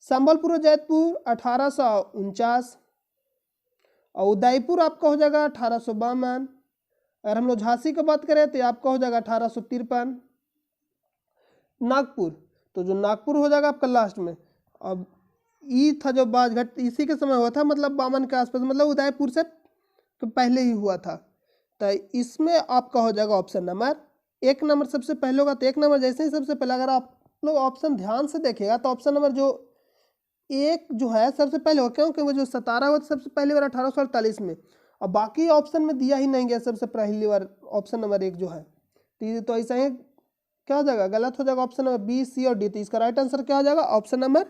संबलपुर और जैतपुर 1849 और उदयपुर आपका हो जाएगा 1852। अगर हम लोग झांसी की बात करें तो आपका हो जाएगा 1853। नागपुर, तो जो नागपुर हो जाएगा आपका लास्ट में। अब ई था जो बाजघाट इसी के समय हुआ था, मतलब 52 के आसपास, मतलब उदयपुर से तो पहले ही हुआ था। तो इसमें आपका हो जाएगा ऑप्शन नंबर 1 नंबर सबसे पहले होगा। तो 1 नंबर जैसे ही सबसे पहले, अगर आप लोग ऑप्शन ध्यान से देखिएगा तो ऑप्शन नंबर जो 1 जो है सबसे पहले हो, क्यों? क्योंकि जो 17 हुआ सबसे पहली बार 1848 में, और बाकी ऑप्शन में दिया ही नहीं गया सबसे पहली बार ऑप्शन नंबर 1 जो है। तो ऐसा ही क्या हो जाएगा, गलत हो जाएगा ऑप्शन नंबर बी, सी और डी। तो इसका राइट आंसर क्या हो जाएगा, option number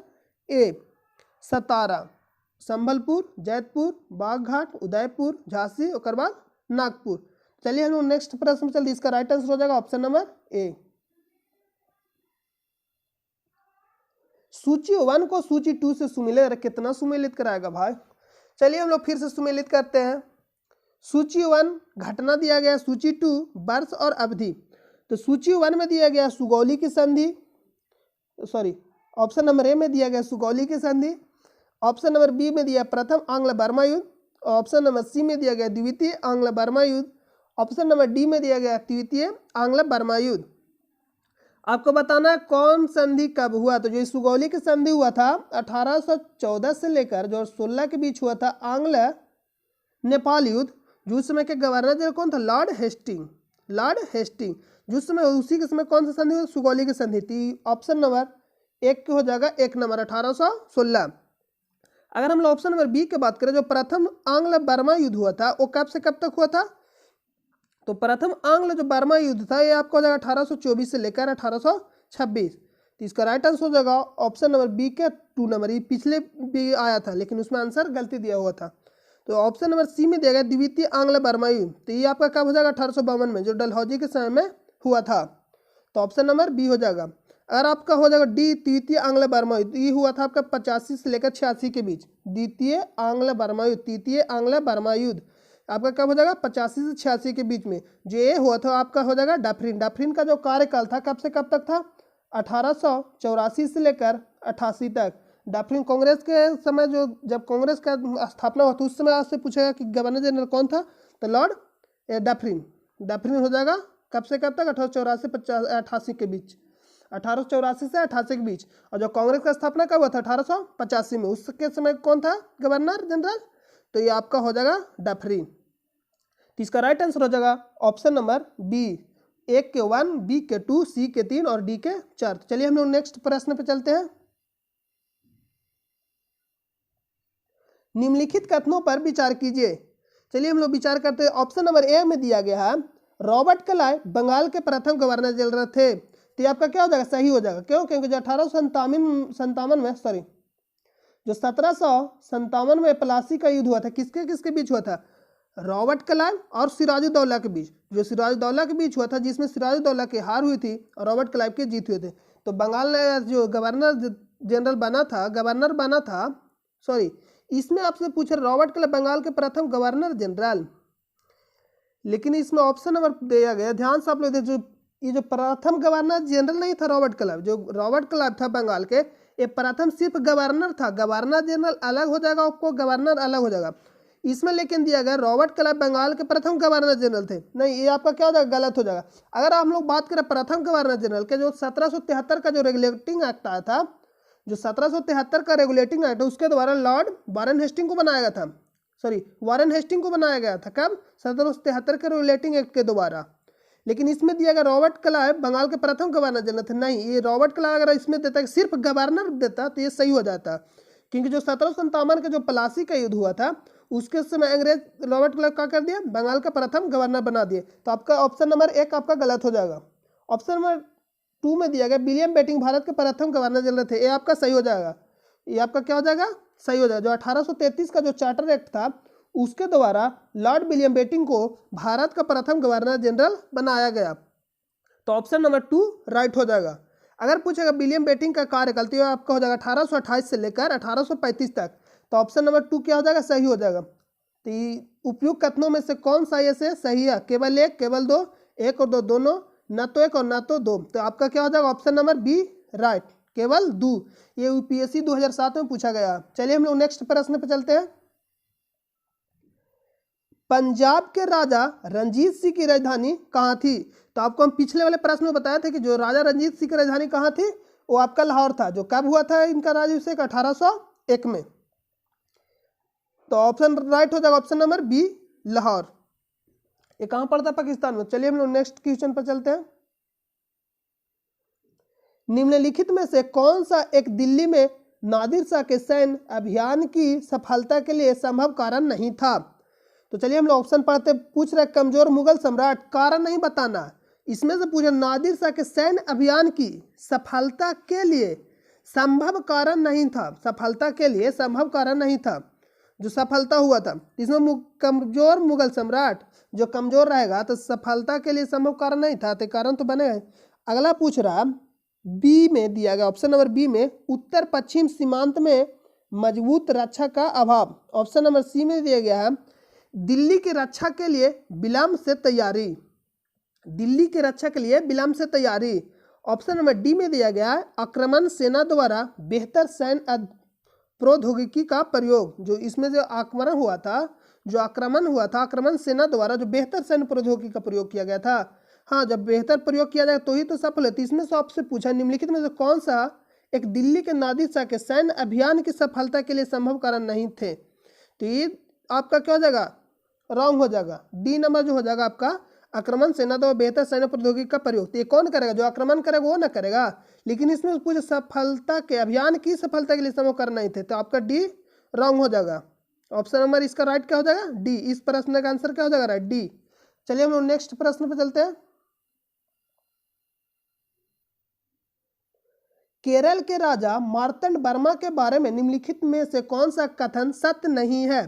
A 17। Sambalpur, Jaitpur, Bagghat, Udaipur, Jhansi और बाद नागपुर। चलिए हम लोग नेक्स्ट प्रश्न में चलिए, इसका राइट आंसर हो जाएगा ऑप्शन नंबर ए। सूची 1 को सूची 2 से सुमेलित, कितना सुमेलित कराएगा भाई। चलिए हम लोग फिर से सुमेलित करते हैं। सूची 1 घटना दिया गया, सूची 2 वर्ष और अवधि। तो सूची 1 में दिया गया सुगौली की संधि, सॉरी ऑप्शन नंबर ए में दिया गया सुगौली की संधि, ऑप्शन नंबर बी में दिया प्रथम आंग्ल बर्मा युद्ध, ऑप्शन नंबर सी में दिया गया द्वितीय आंग्ल बर्मा युद्ध, ऑप्शन नंबर डी में दिया गया तृतीय आंग्ल बर्मा युद्ध। आपको बताना है कौन संधि कब हुआ। तो जो सुगौली की संधि हुआ था 1814 से लेकर जो 16 के बीच हुआ था आंग्ल नेपाल युद्ध, जो उस समय के गवर्नर जनरल कौन था, लॉर्ड हेस्टिंग। लॉर्ड हेस्टिंग जो समय, उसी के समय कौन सा संधि हुआ, सुगौली की संधि थी। ऑप्शन नंबर 1 हो जाएगा 1 नंबर 1816। अगर हम लोग ऑप्शन नंबर बी की बात करें, जो प्रथम आंग्ल बर्मा युद्ध हुआ था वो कब से कब तक हुआ था। तो प्रथम आंग्ल जो बर्मा युद्ध था ये आपको हो जाएगा 1824 से लेकर 1826। तो इसका राइट आंसर हो जाएगा ऑप्शन नंबर बी के 2 नंबर। ये पिछले भी आया था लेकिन उसमें आंसर गलती दिया हुआ था। तो ऑप्शन नंबर सी में दिया गया द्वितीय आंग्ल बर्मा युद्ध। तो ये आपका कब हो जाएगा, 1852 में, जो डलहौजी के समय में हुआ था। तो ऑप्शन नंबर बी हो जाएगा। अगर आपका हो जाएगा डी तृतीय आंग्ल बर्मा युद्ध, ये हुआ था आपका 85 से लेकर 86 के बीच। द्वितीय आंग्ल बर्मा युद्ध, तृतीय आंग्ल बर्मा युद्ध आपका कब हो जाएगा, 85 से 86 के बीच में। जो ये हुआ था आपका हो जाएगा डफरिन। डफरिन का जो कार्यकाल था कब से कब तक था, 1884 से लेकर 88 तक। डफरिन कांग्रेस के समय, जो जब कांग्रेस का स्थापना हुआ था उस समय आपसे पूछेगा कि गवर्नर जनरल कौन था, तो लॉर्ड डफरिन। डफरिन हो जाएगा कब से कब तक, 1884 से 88 के बीच, 1884 से 88 के बीच। और जो कांग्रेस का स्थापना कब हुआ था, 1885 में, उसके समय कौन था गवर्नर जनरल, तो ये आपका हो जाएगा डफरिन। तो इसका राइट आंसर हो जाएगा ऑप्शन नंबर बी, 1 के 1, बी के 2, सी के 3 और डी के 4। तो चलिए हम लोग नेक्स्ट प्रश्न पे चलते हैं। निम्नलिखित कथनों पर विचार कीजिए। चलिए हम लोग विचार करते हैं। ऑप्शन नंबर ए में दिया गया है रॉबर्ट क्लाइव बंगाल के प्रथम गवर्नर जनरल थे। तो ये आपका क्या हो जाएगा, सही हो जाएगा। क्यों? क्योंकि जो 1857 में, सॉरी जो 1757 में प्लासी का युद्ध हुआ था, किसके किसके बीच हुआ था, रॉबर्ट क्लाइव और सिराजुद्दौला के बीच। जो सिराजुद्दौला के बीच हुआ था, जिसमें सिराजुद्दौला की हार हुई थी और रॉबर्ट क्लाइव के जीत हुए थे। तो बंगाल ने जो गवर्नर जनरल बना था, गवर्नर बना था, सॉरी इसमें आपसे पूछा रॉबर्ट क्लाइव बंगाल के प्रथम गवर्नर जनरल, लेकिन इसमें ऑप्शन नंबर दिया गया, ध्यान से आप लोग देखिए, ये जो प्रथम गवर्नर जनरल नहीं था रॉबर्ट क्लाइव, जो रॉबर्ट क्लाइव था बंगाल के, ये प्रथम सिर्फ गवर्नर था। गवर्नर जनरल अलग हो जाएगा, आपको गवर्नर अलग हो जाएगा। इसमें लेकिन दिया गया रॉबर्ट क्लाइव बंगाल के प्रथम गवर्नर जनरल थे। नहीं, ये आपका क्या हो जाएगा, गलत हो जाएगा। अगर हम लोग बात करें प्रथम गवर्नर जनरल के, जो 1773 का जो रेगुलेटिंग एक्ट आया था, जो 1773 का रेगुलेटिंग एक्ट है, उसके द्वारा लॉर्ड वारेन हेस्टिंग को बनाया गया था, सॉरी वारेन हेस्टिंग को बनाया गया था। कब? 1773 के रेगुलेटिंग एक्ट के द्वारा। लेकिन इसमें दिया गया रॉबर्ट क्लाइव बंगाल के प्रथम गवर्नर जनरल थे। नहीं, ये रॉबर्ट क्लाइव अगर इसमें देता है सिर्फ गवर्नर देता तो ये सही हो जाता, क्योंकि जो 1757 का जो प्लासी का युद्ध हुआ था उसके समय अंग्रेज रॉबर्ट क्लाइव क्या कर दिया, बंगाल का प्रथम गवर्नर बना दिए। तो आपका ऑप्शन नंबर 1 आपका गलत हो जाएगा। ऑप्शन नंबर 2 में दिया गया विलियम बेटिंग भारत के प्रथम गवर्नर जनरल थे, ये आपका सही हो जाएगा। ये आपका क्या हो जाएगा, सही हो जाएगा। जो 1833 का जो चार्टर एक्ट था उसके द्वारा लॉर्ड विलियम बेटिंग को भारत का प्रथम गवर्नर जनरल बनाया गया। तो ऑप्शन नंबर 2 राइट हो जाएगा। अगर पूछेगा विलियम बेंटिक का कार्यकाल तो आपका हो जाएगा 1828 से लेकर 1835 तक, तो ऑप्शन नंबर 2 क्या हो जाएगा, सही हो जाएगा। तो उपयुक्त कथनों में से कौन सा ये से सही है, केवल एक, केवल दो, एक और दो दोनों, न तो एक और न तो दो, तो आपका क्या हो जाएगा ऑप्शन नंबर बी राइट, केवल दो। ये यूपीएससी 2007 में पूछा गया। चलिए हम लोग नेक्स्ट प्रश्न पे चलते हैं। पंजाब के राजा रंजीत सिंह की राजधानी कहाँ थी? तो आपको हम पिछले वाले प्रश्न में बताया था कि जो राजा रंजीत सिंह की राजधानी कहाँ थी, वो आपका लाहौर था। जो कब हुआ था इनका राज्याभिषेक? 1801 में। तो ऑप्शन राइट हो जाएगा ऑप्शन नंबर बी लाहौर। ये कहाँ पड़ता है? पाकिस्तान में। चलिए हम लोग नेक्स्ट क्वेश्चन पर चलते हैं। निम्नलिखित में से कौन सा एक दिल्ली में नादिर शाह के सैन्य अभियान की सफलता के लिए संभव कारण नहीं था? तो चलिए हम लोग ऑप्शन पढ़ते। पूछ रहे कमजोर मुगल सम्राट, कारण नहीं बताना। इसमें से पूछे नादिर शाह के सैन्य अभियान की सफलता के लिए संभव कारण नहीं था। सफलता के लिए संभव कारण नहीं था, जो सफलता हुआ था। इसमें कमजोर मुगल सम्राट जो कमजोर रहेगा तो सफलता के लिए संभव कारण नहीं था, तो कारण तो बनेगा। अगला पूछ रहा बी में दिया गया, ऑप्शन नंबर बी में उत्तर पश्चिम सीमांत में मजबूत रक्षा का अभाव। ऑप्शन नंबर सी में दिया गया है दिल्ली की रक्षा के लिए विलंब से तैयारी। दिल्ली की रक्षा के लिए विलंब से तैयारी। ऑप्शन नंबर डी में दिया गया है आक्रमण सेना द्वारा बेहतर सैन्य प्रौद्योगिकी का प्रयोग। जो इसमें जो आक्रमण हुआ था आक्रमण सेना द्वारा जो बेहतर सैन्य प्रौद्योगिकी का प्रयोग किया गया था। हाँ, जब बेहतर प्रयोग किया जाए तो ही तो सफल है। इसमें से आपसे पूछा निम्नलिखित में से कौन सा एक दिल्ली के नादिर शाह के सैन्य अभियान की सफलता के लिए संभव कारण नहीं थे? तो ये आपका क्या हो जाएगा, रॉन्ग हो जाएगा। डी नंबर जो हो जाएगा आपका आक्रमण सेना द्वारा बेहतर सैन्य प्रौद्योगिकी का प्रयोग। तो ये कौन करेगा? जो आक्रमण करेगा वो ना करेगा। लेकिन इसमें पूछे सफलता के अभियान की सफलता के लिए संभव कारण नहीं थे, तो आपका डी रॉन्ग हो जाएगा। ऑप्शन नंबर इसका राइट क्या हो जाएगा, डी। इस प्रश्न का आंसर क्या हो जाएगा, राइट, डी। चलिए हम लोग नेक्स्ट प्रश्न पे चलते हैं। केरल के राजा मार्तंड वर्मा के बारे में निम्नलिखित में से कौन सा कथन सत्य नहीं है?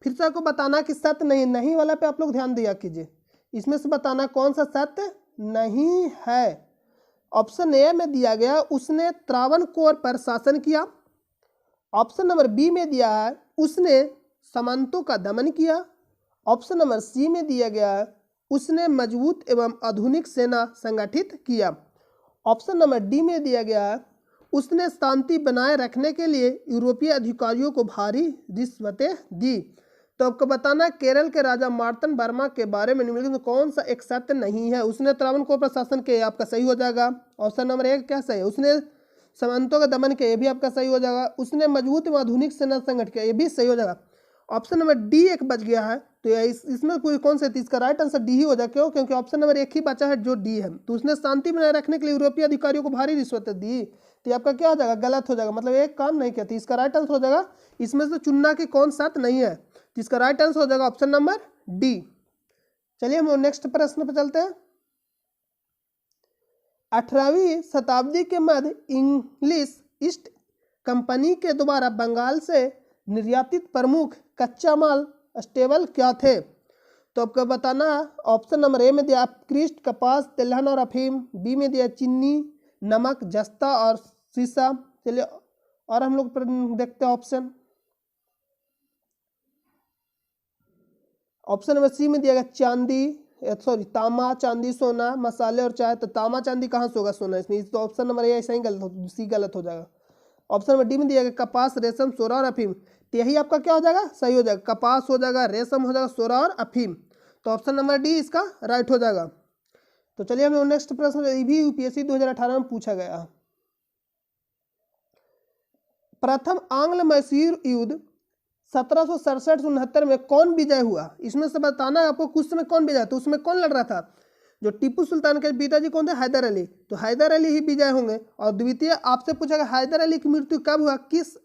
फिर से आपको बताना कि सत्य नहीं वाला पे आप लोग ध्यान दिया कीजिए। इसमें से बताना कौन सा सत्य नहीं है। ऑप्शन ए में दिया गया उसने त्रावणकोर पर शासन किया। ऑप्शन नंबर बी में दिया है उसने सामंतों का दमन किया। ऑप्शन नंबर सी में दिया गया है उसने मजबूत एवं आधुनिक सेना संगठित किया। ऑप्शन नंबर डी में दिया गया है उसने शांति बनाए रखने के लिए यूरोपीय अधिकारियों को भारी रिश्वतें दी। तो आपको बताना केरल के राजा मार्तंड वर्मा के बारे में निम्नलिखित में कौन सा एक सत्य नहीं है? उसने त्रावणकोर पर शासन किया, आपका सही हो जाएगा। ऑप्शन नंबर एक क्या सही है? उसने सामंतों का दमन किया, ये भी आपका सही हो जाएगा। उसने मजबूत एवं आधुनिक सेना संगठित किया, ये भी सही हो जाएगा। ऑप्शन नंबर डी एक बच गया है, तो इसमें कोई कौन सा? इसका राइट आंसर डी ही हो जाए। क्यों? क्योंकि ऑप्शन नंबर एक ही बचा है जो डी है। तो उसने शांति बनाए रखने के लिए यूरोपीय अधिकारियों को भारी रिश्वतें दी, तो आपका क्या हो जाएगा, गलत हो जाएगा। मतलब एक काम नहीं किया, तो इसका राइट आंसर हो जाएगा इसमें से चुनना कि कौन सत्य नहीं है। इसका राइट आंसर हो जाएगा ऑप्शन नंबर डी। चलिए हम नेक्स्ट प्रश्न पर चलते हैं। 18वीं शताब्दी के मध्य इंग्लिश ईस्ट कंपनी के द्वारा बंगाल से निर्यातित प्रमुख कच्चा माल स्टेबल क्या थे? तो आपको बताना ऑप्शन नंबर ए में दिया अपकृष्ट, कपास, तिलहन और अफीम। बी में दिया चीनी, नमक, जस्ता और सीसा। चलिए और हम लोग देखते हैं ऑप्शन। ऑप्शन नंबर सी में दिया गया चांदी, तांबा, चांदी, सोना, मसाले और चाय। तो तांबा चांदी कहाँ से होगा, सोना इसमें। तो ऑप्शन नंबर ए ऐसा ही गलत, सी गलत हो जाएगा। ऑप्शन नंबर डी में दिया गया कपास, रेशम, सोरा और अफीम। तो यही आपका क्या हो जाएगा, सही हो जाएगा। कपास हो जाएगा, रेशम हो जाएगा, सोरा और अफीम। तो ऑप्शन नंबर डी इसका राइट हो जाएगा। तो चलिए हम नेक्स्ट प्रश्न, ये भी यूपीएससी 2018 में पूछा गया। प्रथम आंग्ल मैसूर युद्ध 1767-69 में कौन विजय हुआ? इसमें से बताना आपको कुछ समय कौन विजय, तो उसमें कौन लड़ रहा था? जो टीपू सुल्तान के पिताजी कौन थे, हैदर अली। तो हैदर अली ही विजय होंगे। और द्वितीय आपसे पूछा हैदर अली की मृत्यु कब हुआ, किस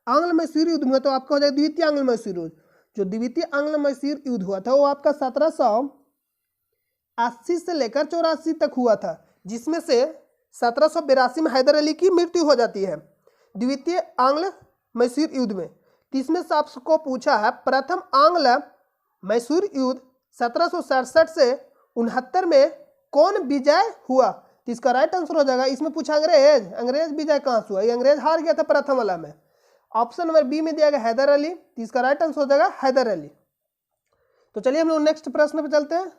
आंग्ल मैसूर युद्ध में? तो आपका हो जाएगा द्वितीय आंग्ल मैसूर युद्ध। जो द्वितीय आंग्ल मैसूर युद्ध हुआ था वो आपका 1780 से लेकर 84 तक हुआ था, जिसमें से 1782 में हैदर अली की मृत्यु हो जाती है द्वितीय आंग्ल मैसूर युद्ध में। इसमें से आपको पूछा है प्रथम आंग्ल मैसूर युद्ध 1767 से 69 में कौन विजय हुआ? तो इसका राइट आंसर हो जाएगा, इसमें पूछा अंग्रेज, अंग्रेज विजय कहाँ से हुआ? ये अंग्रेज हार गया था प्रथम वाला में। ऑप्शन नंबर बी में दिया गया हैदर अली, तो इसका राइट आंसर हो जाएगा हैदर अली। तो चलिए हम लोग नेक्स्ट प्रश्न पे चलते हैं।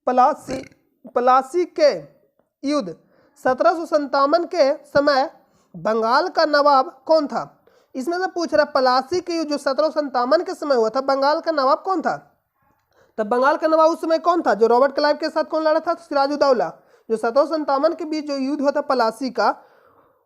प्लासी के युद्ध 1757 के समय बंगाल का नवाब कौन था? इसमें से पूछ रहा प्लासी के युद्ध जो 1757 के समय हुआ था, बंगाल का नवाब कौन था? तब बंगाल का नवाब उस समय कौन था? जो रॉबर्ट क्लाइव के साथ कौन लड़ा था? सिराजुद्दौला। जो 1757 के बीच जो युद्ध हुआ था प्लासी का,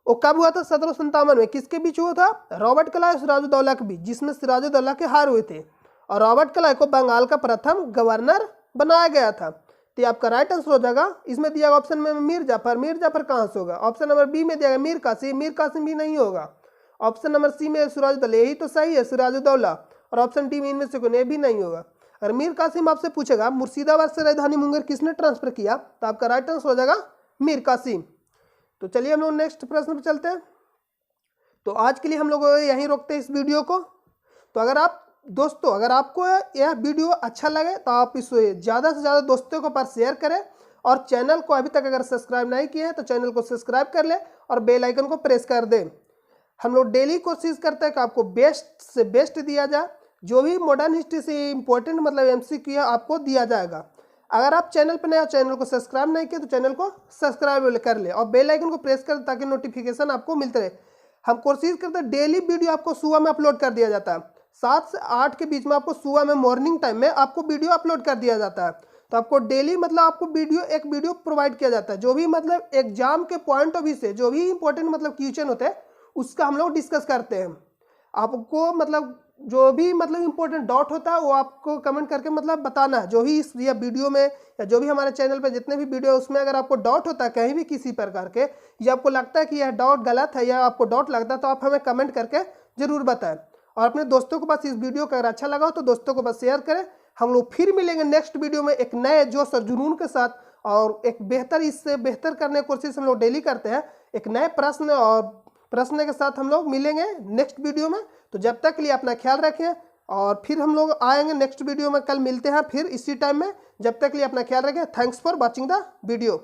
वो कब हुआ था? 1757 में। किसके बीच हुआ था? रॉबर्ट क्लाइव सिराजुद्दौला के बीच, जिसमें सिराजुद्दौला के हार हुए थे और रॉबर्ट क्लाइव को बंगाल का प्रथम गवर्नर बनाया गया था। तो ये आपका राइट आंसर हो जाएगा। इसमें दिया गया ऑप्शन में मीर जाफर, मीर जाफर कहाँ से होगा? ऑप्शन नंबर बी में दिया गया मीर कासिम, मीर कासिम भी नहीं होगा। ऑप्शन नंबर सी में सिराजुद्दौला, यही तो सही है सिराजुद्दौला। और ऑप्शन डी में इनमें से कोई भी नहीं होगा। अगर मीर कासिम आपसे पूछेगा मुर्शिदाबाद से राजधानी मुंगेर किसने ट्रांसफर किया, तो आपका राइट आंसर हो जाएगा मीर कासिम। तो चलिए हम लोग नेक्स्ट प्रश्न पर चलते हैं। तो आज के लिए हम लोग यहीं रोकते हैं इस वीडियो को। तो अगर आप दोस्तों अगर आपको यह वीडियो अच्छा लगे तो आप इसे ज़्यादा से ज़्यादा दोस्तों के पास शेयर करें, और चैनल को अभी तक अगर सब्सक्राइब नहीं किए हैं तो चैनल को सब्सक्राइब कर ले और बेल आइकन को प्रेस कर दें। हम लोग डेली कोशिश करते हैं कि आपको बेस्ट से बेस्ट दिया जाए। जो भी मॉडर्न हिस्ट्री से इंपॉर्टेंट मतलब MCQ है आपको दिया जाएगा। अगर आप चैनल पर नए हो, चैनल को सब्सक्राइब नहीं किए तो चैनल को सब्सक्राइब कर ले और बेल आइकन को प्रेस कर ताकि नोटिफिकेशन आपको मिलते रहे। हम कोशिश करते हैं डेली वीडियो आपको सुबह में अपलोड कर दिया जाता है, 7 से 8 के बीच में आपको सुबह में मॉर्निंग टाइम में आपको वीडियो अपलोड कर दिया जाता है। तो आपको डेली मतलब आपको एक वीडियो प्रोवाइड किया जाता है। जो भी मतलब एग्जाम के पॉइंट ऑफ व्यू से जो भी इंपॉर्टेंट मतलब क्वेश्चन होते हैं उसका हम लोग डिस्कस करते हैं। आपको मतलब जो भी मतलब इंपॉर्टेंट डाउट होता है वो आपको कमेंट करके मतलब बताना है। जो भी इस या वीडियो में या जो भी हमारे चैनल पे जितने भी वीडियो है उसमें अगर आपको डाउट होता है कहीं भी किसी प्रकार के, या आपको लगता है कि यह डाउट गलत है या आपको डाउट लगता है, तो आप हमें कमेंट करके जरूर बताएं। और अपने दोस्तों के पास इस वीडियो का अगर अच्छा लगा हो तो दोस्तों को बस शेयर करें। हम लोग फिर मिलेंगे नेक्स्ट वीडियो में एक नए जोश और जुनून के साथ, और एक बेहतर इससे बेहतर करने की कोशिश हम लोग डेली करते हैं। एक नए प्रश्न के साथ हम लोग मिलेंगे नेक्स्ट वीडियो में। तो जब तक के लिए अपना ख्याल रखें, और फिर हम लोग आएंगे नेक्स्ट वीडियो में, कल मिलते हैं फिर इसी टाइम में। जब तक के लिए अपना ख्याल रखें। Thanks for watching the video.